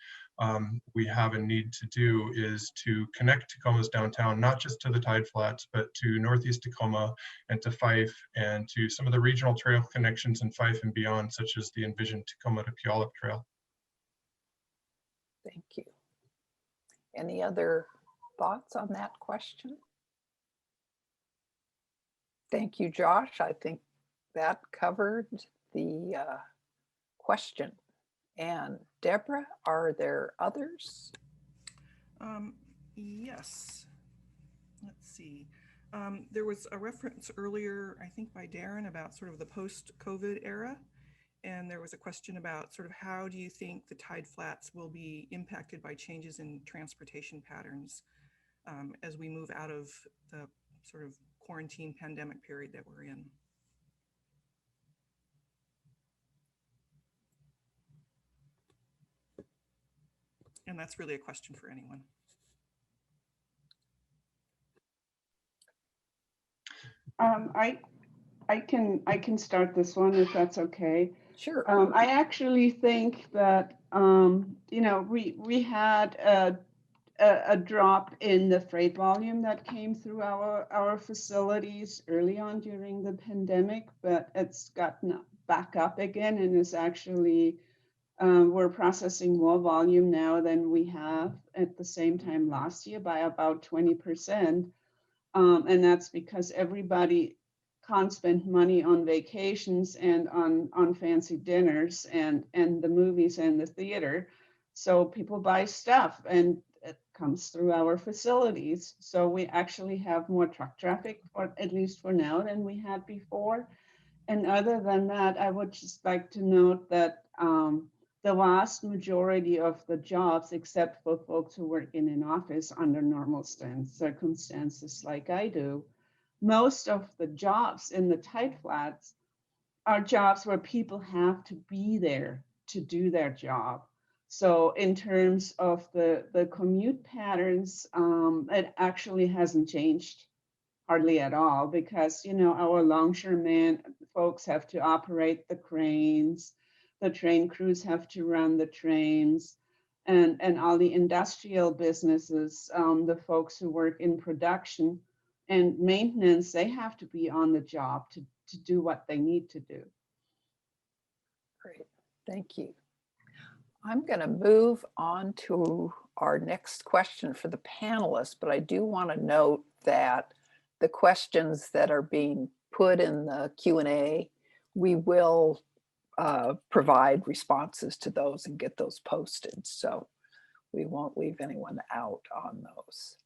we have a need to do is to connect Tacoma's downtown, not just to the Tideflats, but to Northeast Tacoma and to Fife and to some of the regional trail connections in Fife and beyond, such as the envisioned Tacoma to Puyallup Trail. Thank you. Any other thoughts on that question? Thank you, Josh. I think that covered the question. And Deborah, are there others? Yes. Let's see. There was a reference earlier, I think by Darren, about sort of the post-COVID era. And there was a question about sort of how do you think the Tideflats will be impacted by changes in transportation patterns as we move out of the sort of quarantine pandemic period that we're in? And that's really a question for anyone. I can start this one if that's okay. Sure. I actually think that you know, we had a drop in the freight volume that came through our facilities early on during the pandemic, but it's gotten back up again and is actually we're processing more volume now than we have at the same time last year by about 20%. And that's because everybody can't spend money on vacations and on fancy dinners and the movies and the theater. So people buy stuff and it comes through our facilities. So we actually have more truck traffic, or at least for now, than we had before. And other than that, I would just like to note that the vast majority of the jobs, except for folks who work in an office under normal circumstances like I do, most of the jobs in the Tideflats are jobs where people have to be there to do their job. So in terms of the commute patterns, it actually hasn't changed hardly at all, because, you know, our longshoremen folks have to operate the cranes, the train crews have to run the trains, and all the industrial businesses, the folks who work in production and maintenance, they have to be on the job to do what they need to do. Great, thank you. I'm going to move on to our next question for the panelists, but I do want to note that the questions that are being put in the Q&A, we will provide responses to those and get those posted. So we won't leave anyone out on those.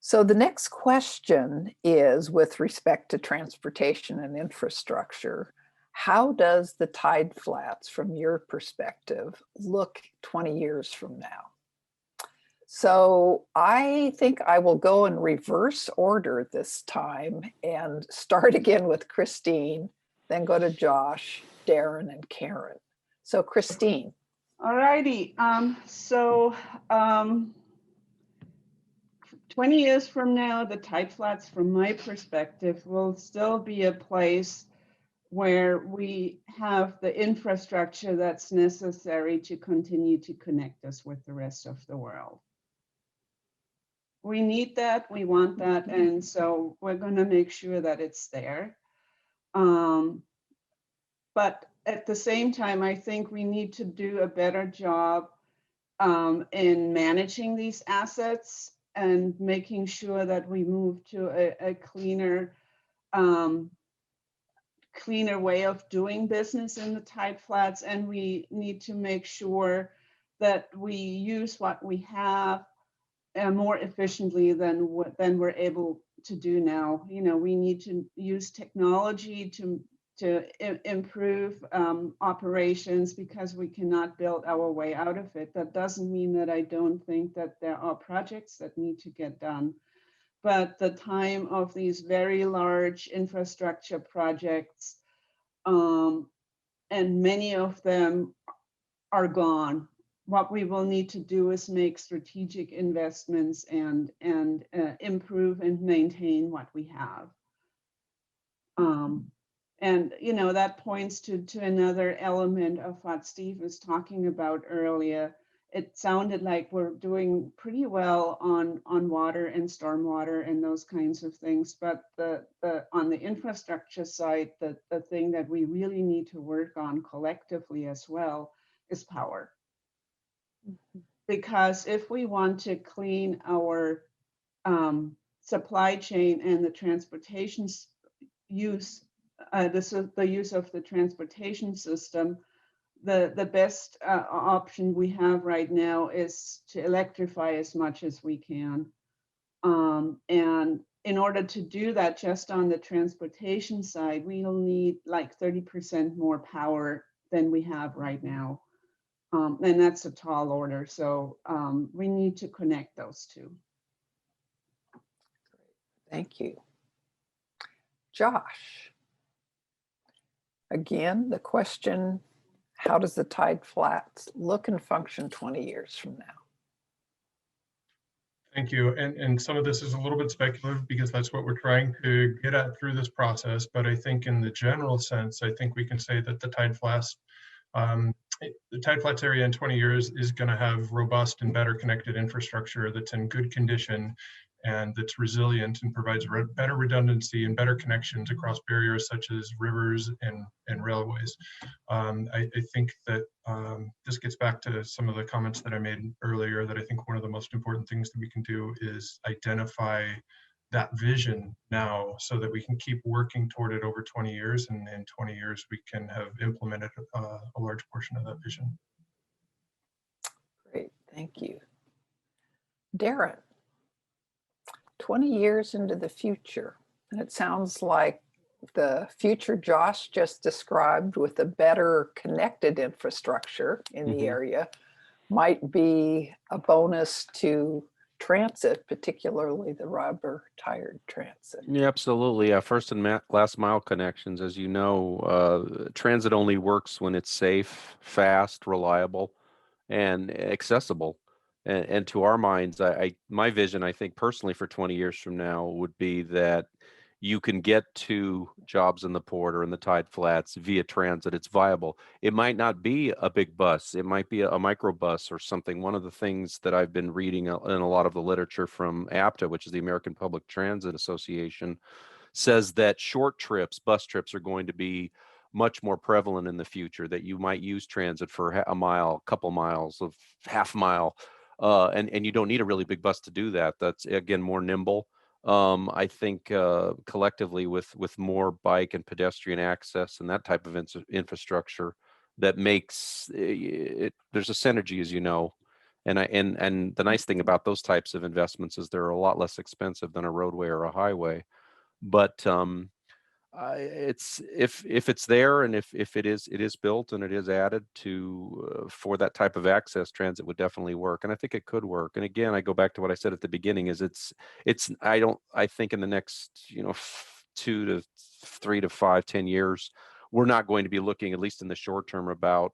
So the next question is with respect to transportation and infrastructure. How does the Tideflats, from your perspective, look 20 years from now? So I think I will go in reverse order this time and start again with Christine, then go to Josh, Darren, and Karen. So Christine. All righty. 20 years from now, the Tideflats, from my perspective, will still be a place where we have the infrastructure that's necessary to continue to connect us with the rest of the world. We need that, we want that, and so we're going to make sure that it's there. But at the same time, I think we need to do a better job in managing these assets and making sure that we move to a cleaner way of doing business in the Tideflats, and we need to make sure that we use what we have more efficiently than we're able to do now. You know, we need to use technology to improve operations because we cannot build our way out of it. That doesn't mean that I don't think that there are projects that need to get done. But the time of these very large infrastructure projects, and many of them are gone. What we will need to do is make strategic investments and improve and maintain what we have. And that points to another element of what Steve was talking about earlier. It sounded like we're doing pretty well on water and stormwater and those kinds of things, but on the infrastructure side, the thing that we really need to work on collectively as well is power. Because if we want to clean our supply chain and the transportation use, the use of the transportation system, the best option we have right now is to electrify as much as we can. And in order to do that, just on the transportation side, we'll need like 30% more power than we have right now. And that's a tall order. So we need to connect those two. Thank you. Josh. Again, the question, how does the Tideflats look and function 20 years from now? Thank you. And some of this is a little bit speculative because that's what we're trying to get at through this process. But I think in the general sense, I think we can say that the Tideflats area in 20 years is going to have robust and better connected infrastructure that's in good condition and that's resilient and provides better redundancy and better connections across barriers such as rivers and railways. I think that this gets back to some of the comments that I made earlier, that I think one of the most important things that we can do is identify that vision now so that we can keep working toward it over 20 years. And in 20 years, we can have implemented a large portion of that vision. Great, thank you. Darren, 20 years into the future, and it sounds like the future Josh just described with a better connected infrastructure in the area might be a bonus to transit, particularly the rubber-tired transit. Yeah, absolutely. Yeah, first and last mile connections, as you know, transit only works when it's safe, fast, reliable, and accessible. And to our minds, my vision, I think personally for 20 years from now would be that you can get to jobs in the port or in the Tideflats via transit. It's viable. It might not be a big bus. It might be a microbus or something. One of the things that I've been reading in a lot of the literature from APTA, which is the American Public Transit Association, says that short trips, bus trips, are going to be much more prevalent in the future, that you might use transit for a mile, a couple miles, of half mile. And you don't need a really big bus to do that. That's, again, more nimble. I think collectively with more bike and pedestrian access and that type of infrastructure, that makes it, there's a synergy, as you know. And the nice thing about those types of investments is they're a lot less expensive than a roadway or a highway. But it's if it's there, and if it is built and it is added to for that type of access, transit would definitely work, and I think it could work. And again, I go back to what I said at the beginning: is I think in the next 2 to 3 to 5, 10 years, we're not going to be looking, at least in the short term, about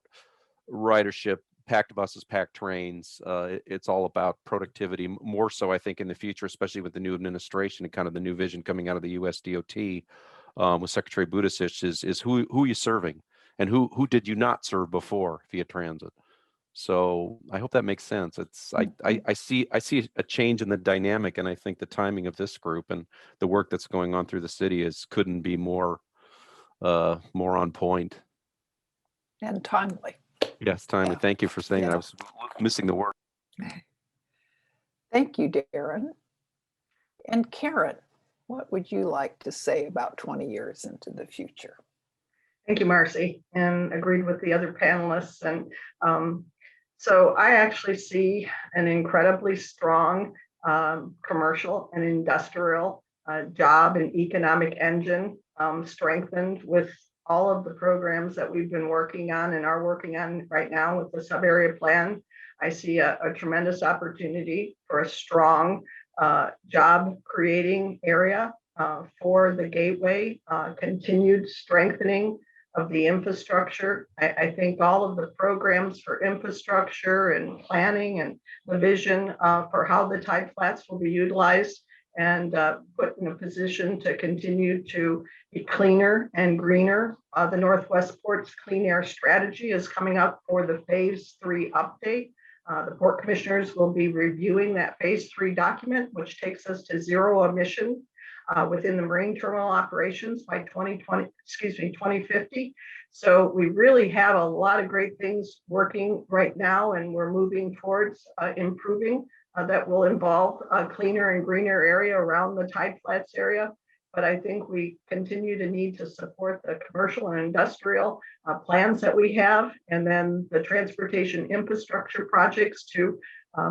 ridership, packed buses, packed trains. It's all about productivity, more so I think in the future, especially with the new administration and kind of the new vision coming out of the US DOT. With Secretary Buttigieg, is who you serving, and who did you not serve before via transit. So I hope that makes sense. It's I see a change in the dynamic, and I think the timing of this group and the work that's going on through the city couldn't be more on point And timely. Yes, timely. Yeah. Thank you for saying that. I was missing the word. Thank you, Darren. And Karen, what would you like to say about 20 years into the future? Thank you, Marcy, and agreed with the other panelists. And so I actually see an incredibly strong commercial and industrial job and economic engine strengthened with all of the programs that we've been working on and are working on right now with the sub-area plan. I see a tremendous opportunity for a strong job creating area for the gateway, continued strengthening of the infrastructure. I think all of the programs for infrastructure and planning and the vision for how the Tideflats will be utilized and put in a position to continue to be cleaner and greener. The Northwest Ports Clean Air Strategy is coming up for the Phase 3 update. The Port Commissioners will be reviewing that Phase 3 document, which takes us to zero emission within the marine terminal operations by 2050. So we really have a lot of great things working right now, and we're moving towards improving that will involve a cleaner and greener area around the Tideflats area. But I think we continue to need to support the commercial and industrial plans that we have, and then the transportation infrastructure projects to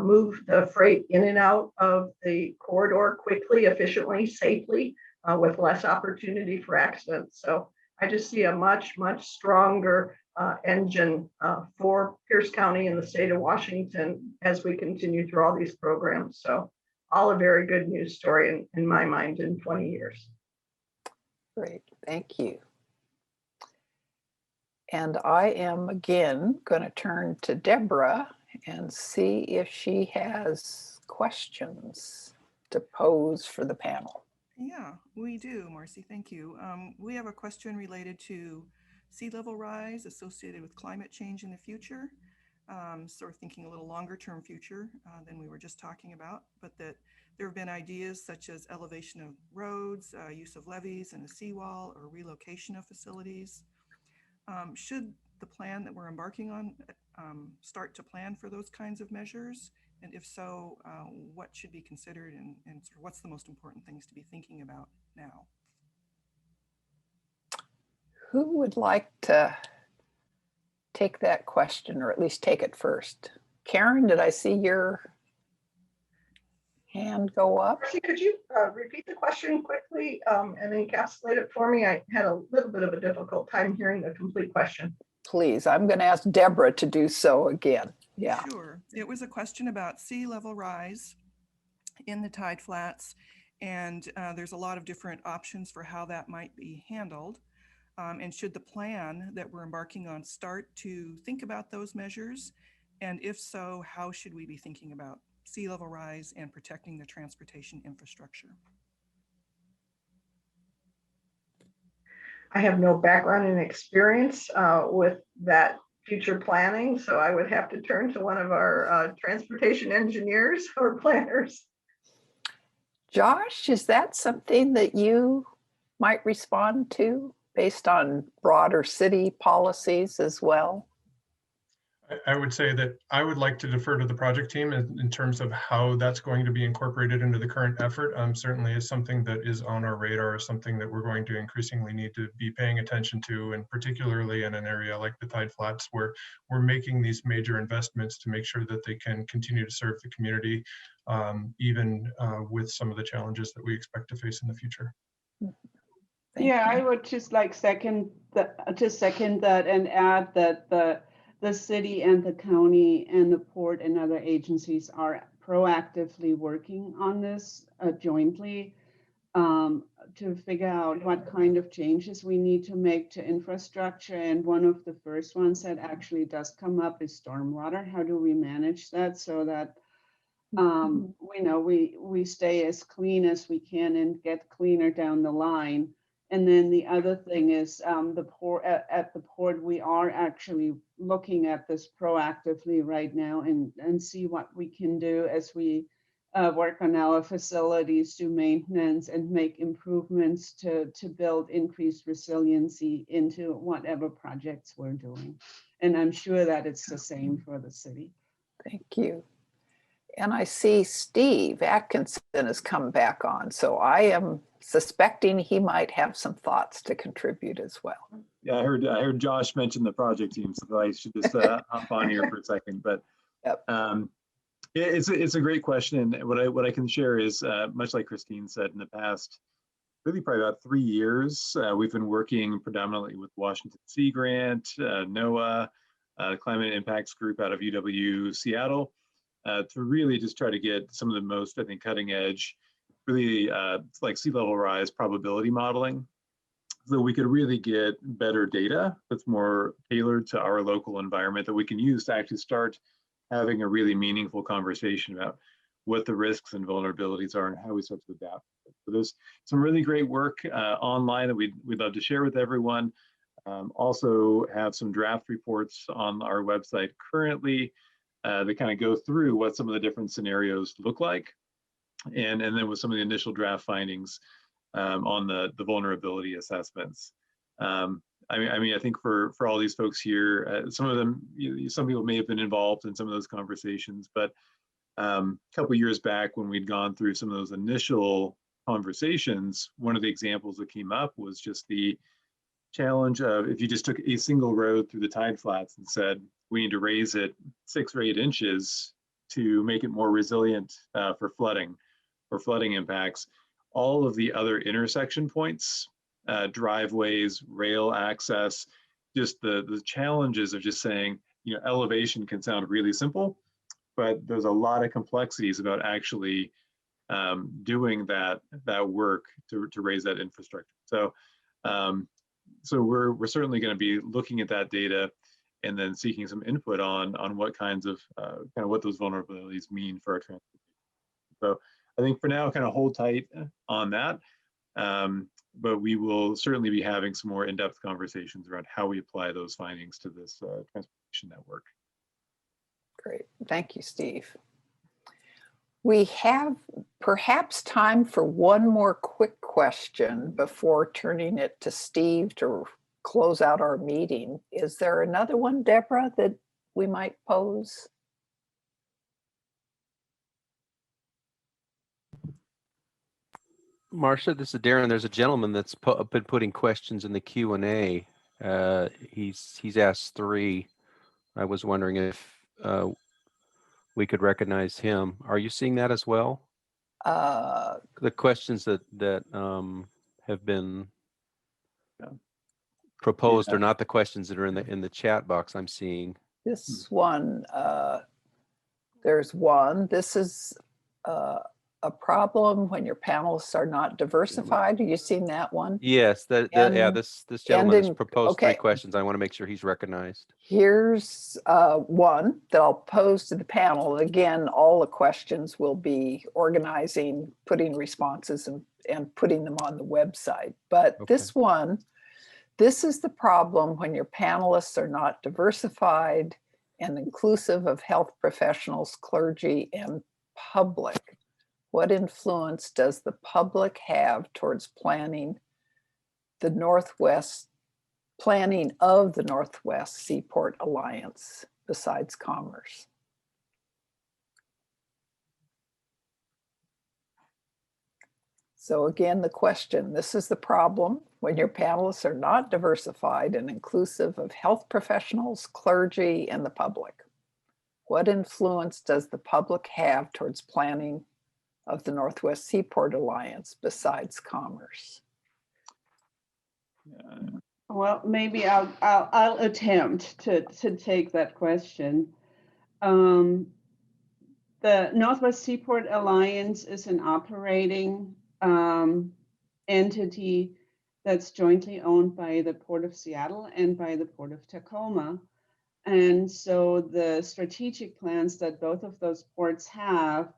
move the freight in and out of the corridor quickly, efficiently, safely, with less opportunity for accidents. So I just see a much stronger engine for Pierce County and the state of Washington as we continue through all these programs. So all a very good news story in my mind in 20 years. Great, thank you. And I am again going to turn to Deborah and see if she has questions to pose for the panel. Yeah, we do, Marcy, thank you. We have a question related to sea level rise associated with climate change in the future. Sort of thinking a little longer term future than we were just talking about, but that there have been ideas such as elevation of roads, use of levees and a seawall, or relocation of facilities. Should the plan that we're embarking on start to plan for those kinds of measures? And if so, what should be considered, and sort of what's the most important things to be thinking about now? Who would like to take that question, or at least take it first? Karen, did I see your hand go up? Marcy, could you repeat the question quickly and encapsulate it for me? I had a little bit of a difficult time hearing the complete question. Please, I'm going to ask Deborah to do so again. Yeah. Sure. It was a question about sea level rise in the Tideflats, and there's a lot of different options for how that might be handled. And should the plan that we're embarking on start to think about those measures? And if so, how should we be thinking about sea level rise and protecting the transportation infrastructure? I have no background and experience with that future planning, so I would have to turn to one of our transportation engineers or planners. Josh, is that something that you might respond to based on broader city policies as well? I would say that I would like to defer to the project team in terms of how that's going to be incorporated into the current effort. Certainly is something that is on our radar, something that we're going to increasingly need to be paying attention to, and particularly in an area like the Tideflats, where we're making these major investments to make sure that they can continue to serve the community, even with some of the challenges that we expect to face in the future. Thank you. I would just like second that and add that the city and the county and the port and other agencies are proactively working on this jointly to figure out what kind of changes we need to make to infrastructure. And one of the first ones that actually does come up is stormwater. How do we manage that so that we know we stay as clean as we can and get cleaner down the line? And then the other thing is at the port, we are actually looking at this proactively right now and see what we can do as we work on our facilities, do maintenance and make improvements to build increased resiliency into whatever projects we're doing. And I'm sure that it's the same for the city. Thank you. And I see Steve Atkinson has come back on, so I am suspecting he might have some thoughts to contribute as well. Yeah, I heard Josh mention the project team, so I should just hop on here for a second. But Yep. It's a great question, and what I can share is much like Christine said in the past. really probably about 3 years. We've been working predominantly with Washington Sea Grant, NOAA, Climate Impacts Group out of UW Seattle, to really just try to get some of the most, I think, cutting edge, really like sea level rise probability modeling, so we could really get better data that's more tailored to our local environment that we can use to actually start having a really meaningful conversation about what the risks and vulnerabilities are and how we start to adapt. So there's some really great work online that we'd love to share with everyone. Also have some draft reports on our website currently that kind of go through what some of the different scenarios look like. And then with some of the initial draft findings on the vulnerability assessments. I mean, I think for all these folks here, some of them, some people may have been involved in some of those conversations, but a couple of years back when we'd gone through some of those initial conversations, one of the examples that came up was just the challenge of if you just took a single road through the Tideflats and said, we need to raise it 6 or 8 inches to make it more resilient for flooding or flooding impacts, all of the other intersection points, driveways, rail access, just the challenges of just saying, elevation can sound really simple, but there's a lot of complexities about actually doing that work to raise that infrastructure. So, so we're certainly going to be looking at that data and then seeking some input on what kinds of kind of what those vulnerabilities mean for our transportation. So I think for now, kind of hold tight on that, but we will certainly be having some more in-depth conversations around how we apply those findings to this transportation network. Great, thank you, Steve. We have perhaps time for one more quick question before turning it to Steve to close out our meeting. Is there another one, Deborah, that we might pose? Marcia, this is Darren. There's a gentleman that's been putting questions in the Q&A. He's asked 3. I was wondering if we could recognize him. Are you seeing that as well? The questions that have been proposed are not the questions that are in the chat box I'm seeing. This one, there's one. This is a problem when your panelists are not diversified. Have you seen that one? Yes, yeah, this gentleman has proposed 3 questions. I want to make sure he's recognized. Here's one that I'll pose to the panel. Again, all the questions will be organizing, putting responses and putting them on the website. But this one, this is the problem when your panelists are not diversified and inclusive of health professionals, clergy, and public. What influence does the public have towards planning of the Northwest Seaport Alliance besides commerce? So again, the question, this is the problem when your panelists are not diversified and inclusive of health professionals, clergy, and the public. What influence does the public have towards planning of the Northwest Seaport Alliance besides commerce? Well, maybe I'll attempt to take that question. The Northwest Seaport Alliance is an operating entity that's jointly owned by the Port of Seattle and by the Port of Tacoma. And so the strategic plans that both of those ports have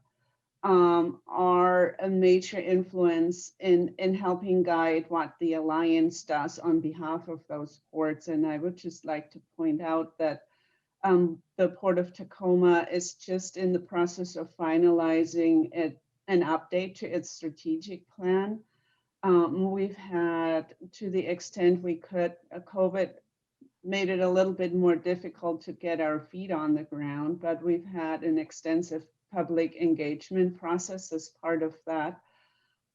are a major influence in helping guide what the Alliance does on behalf of those ports. And I would just like to point out that the Port of Tacoma is just in the process of finalizing an update to its strategic plan. We've had, to the extent we could, COVID made it a little bit more difficult to get our feet on the ground, but we've had an extensive public engagement process as part of that.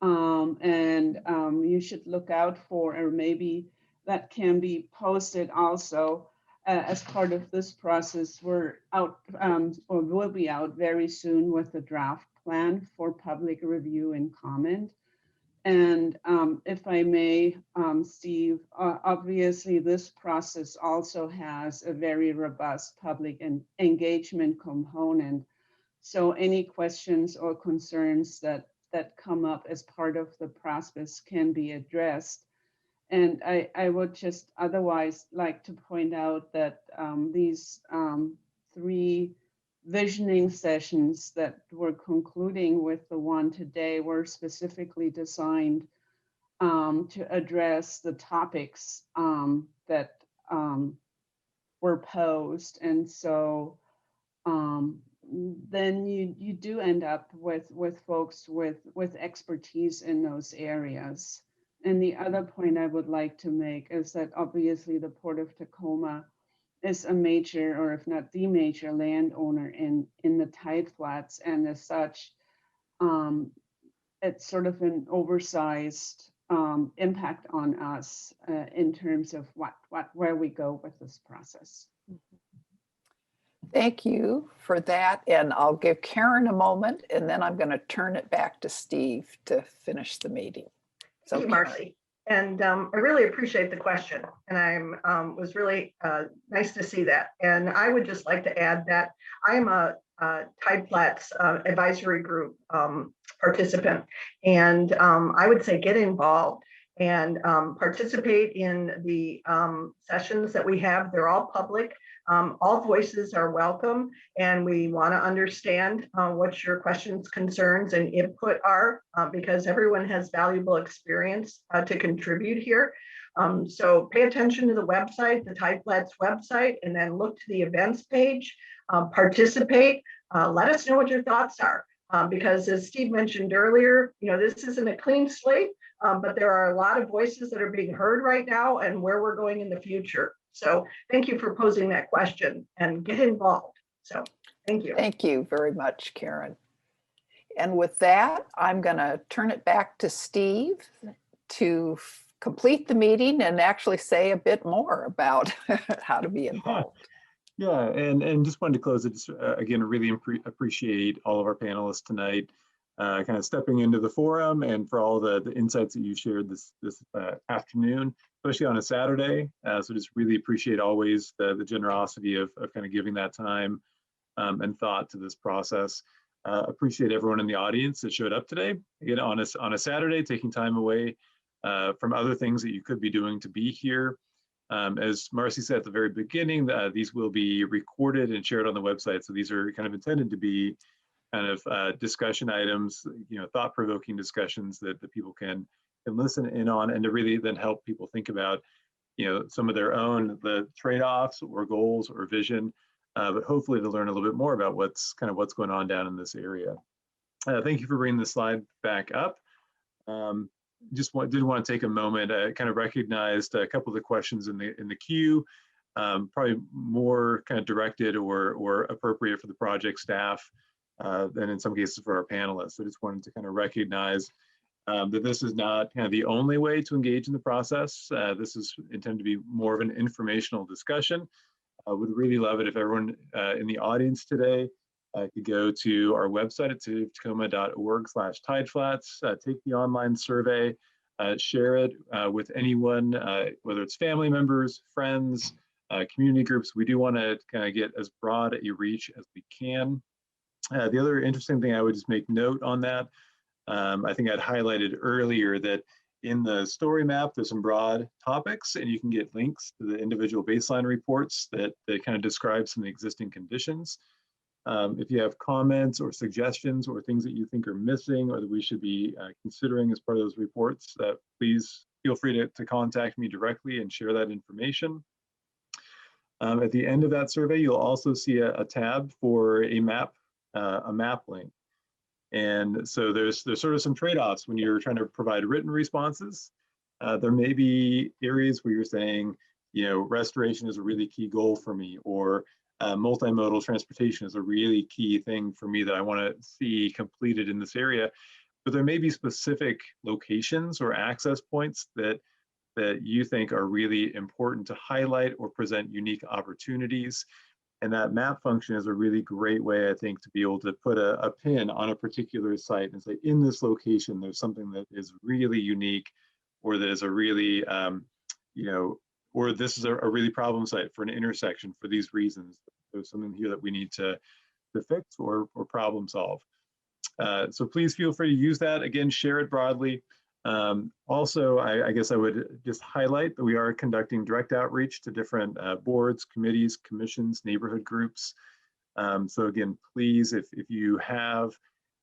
You should look out for, or maybe that can be posted also as part of this process. We're out, or will be out very soon with the draft plan for public review and comment. And if I may, Steve, obviously this process also has a very robust public engagement component. So any questions or concerns that come up as part of the process can be addressed. And I would just otherwise like to point out that these 3 visioning sessions that we're concluding with the one today were specifically designed to address the topics that were posed. And so then you do end up with folks with expertise in those areas. And the other point I would like to make is that obviously the Port of Tacoma is a major, or if not the major, landowner in the Tideflats, and as such, it's sort of an oversized impact on us in terms of where we go with this process. Thank you for that. And I'll give Karen a moment, and then I'm going to turn it back to Steve to finish the meeting. So, Thank you, Marcy. And I really appreciate the question. And I was really nice to see that. And I would just like to add that I am a Tideflats advisory group participant. And I would say get involved and participate in the sessions that we have. They're all public. All voices are welcome, and we want to understand what your questions, concerns, and input are, because everyone has valuable experience to contribute here. So pay attention to the website, the Tideflats website, and then look to the events page, participate, let us know what your thoughts are. Because as Steve mentioned earlier, this isn't a clean slate, but there are a lot of voices that are being heard right now and where we're going in the future. So thank you for posing that question and get involved. So thank you. Thank you very much, Karen. And with that, I'm going to turn it back to Steve to complete the meeting and actually say a bit more about how to be involved. Yeah, and just wanted to close it. Just, again, really appreciate all of our panelists tonight, kind of stepping into the forum, and for all the insights that you shared this afternoon, especially on a Saturday. So just really appreciate always the generosity of kind of giving that time and thought to this process. Appreciate everyone in the audience that showed up today. Again, on a Saturday, taking time away from other things that you could be doing to be here. As Marcy said at the very beginning, these will be recorded and shared on the website. So these are kind of intended to be kind of discussion items, thought-provoking discussions that the people can listen in on, and to really then help people think about, some of their own, the trade-offs or goals or vision, but hopefully to learn a little bit more about what's going on down in this area. Thank you for bringing the slide back up. Did want to take a moment. I kind of recognized a couple of the questions in the queue, probably more kind of directed or appropriate for the project staff than in some cases for our panelists. So just wanted to kind of recognize that this is not kind of the only way to engage in the process. This is intended to be more of an informational discussion. I would really love it if everyone in the audience today could go to our website at tacoma.org/tideflats, take the online survey, share it with anyone, whether it's family members, friends, community groups. We do want to kind of get as broad a reach as we can. The other interesting thing I would just make note on that, I think I'd highlighted earlier that in the story map, there's some broad topics, and you can get links to the individual baseline reports that kind of describe some of the existing conditions. If you have comments or suggestions or things that you think are missing or that we should be considering as part of those reports, please feel free to contact me directly and share that information. At the end of that survey, you'll also see a tab for a map link. And so there's sort of some trade-offs when you're trying to provide written responses. There may be areas where you're saying, restoration is a really key goal for me, or multimodal transportation is a really key thing for me that I want to see completed in this area. But there may be specific locations or access points that you think are really important to highlight or present unique opportunities. And that map function is a really great way, I think, to be able to put a pin on a particular site and say, in this location, there's something that is really unique, or that is a really, you know, or this is a really problem site for an intersection for these reasons. There's something here that we need to fix or problem solve. So please feel free to use that. Again, share it broadly. Also, I guess I would just highlight that we are conducting direct outreach to different boards, committees, commissions, neighborhood groups. So again, please, if you have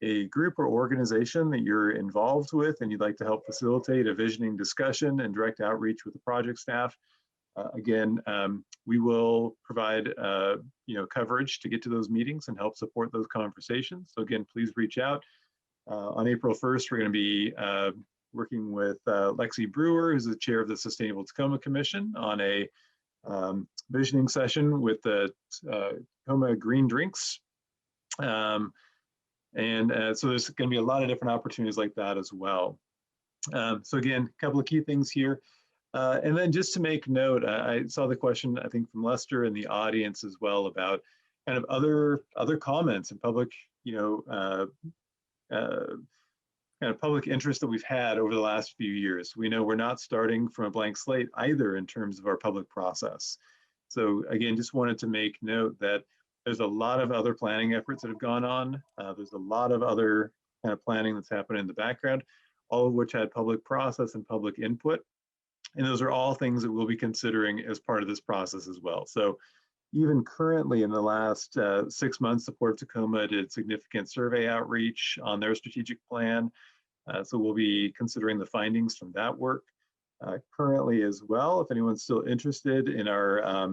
a group or organization that you're involved with and you'd like to help facilitate a visioning discussion and direct outreach with the project staff, again, we will provide you know, coverage to get to those meetings and help support those conversations. So again, please reach out. On April 1st, we're going to be working with Lexi Brewer, who's the chair of the Sustainable Tacoma Commission, on a visioning session with the Tacoma Green Drinks. So there's going to be a lot of different opportunities like that as well. So again, a couple of key things here. And then just to make note, I saw the question, I think, from Lester in the audience as well about kind of other comments and public, you know, kind of public interest that we've had over the last few years. We know we're not starting from a blank slate either in terms of our public process. So again, just wanted to make note that there's a lot of other planning efforts that have gone on. There's a lot of other kind of planning that's happening in the background, all of which had public process and public input. And those are all things that we'll be considering as part of this process as well. So even currently in the last 6 months, the Port of Tacoma did significant survey outreach on their strategic plan. So we'll be considering the findings from that work. Currently as well, if anyone's still interested in our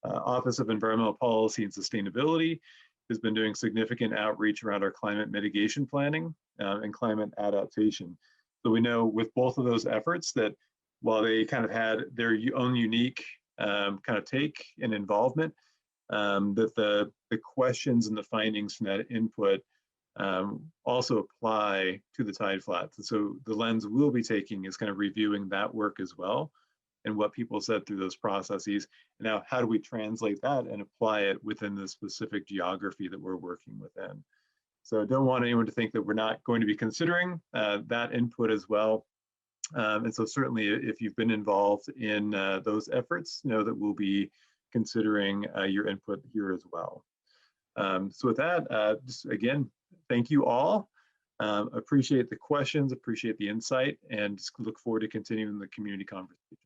Office of Environmental Policy and Sustainability, has been doing significant outreach around our climate mitigation planning and climate adaptation. So we know with both of those efforts that while they kind of had their own unique kind of take and involvement, that the questions and the findings from that input also apply to the Tideflats. And so the lens we'll be taking is kind of reviewing that work as well and what people said through those processes. And now how do we translate that and apply it within the specific geography that we're working within? So I don't want anyone to think that we're not going to be considering that input as well. And so certainly if you've been involved in those efforts, know that we'll be considering your input here as well. So with that, just again, thank you all. Appreciate the questions, appreciate the insight, and just look forward to continuing the community conversation.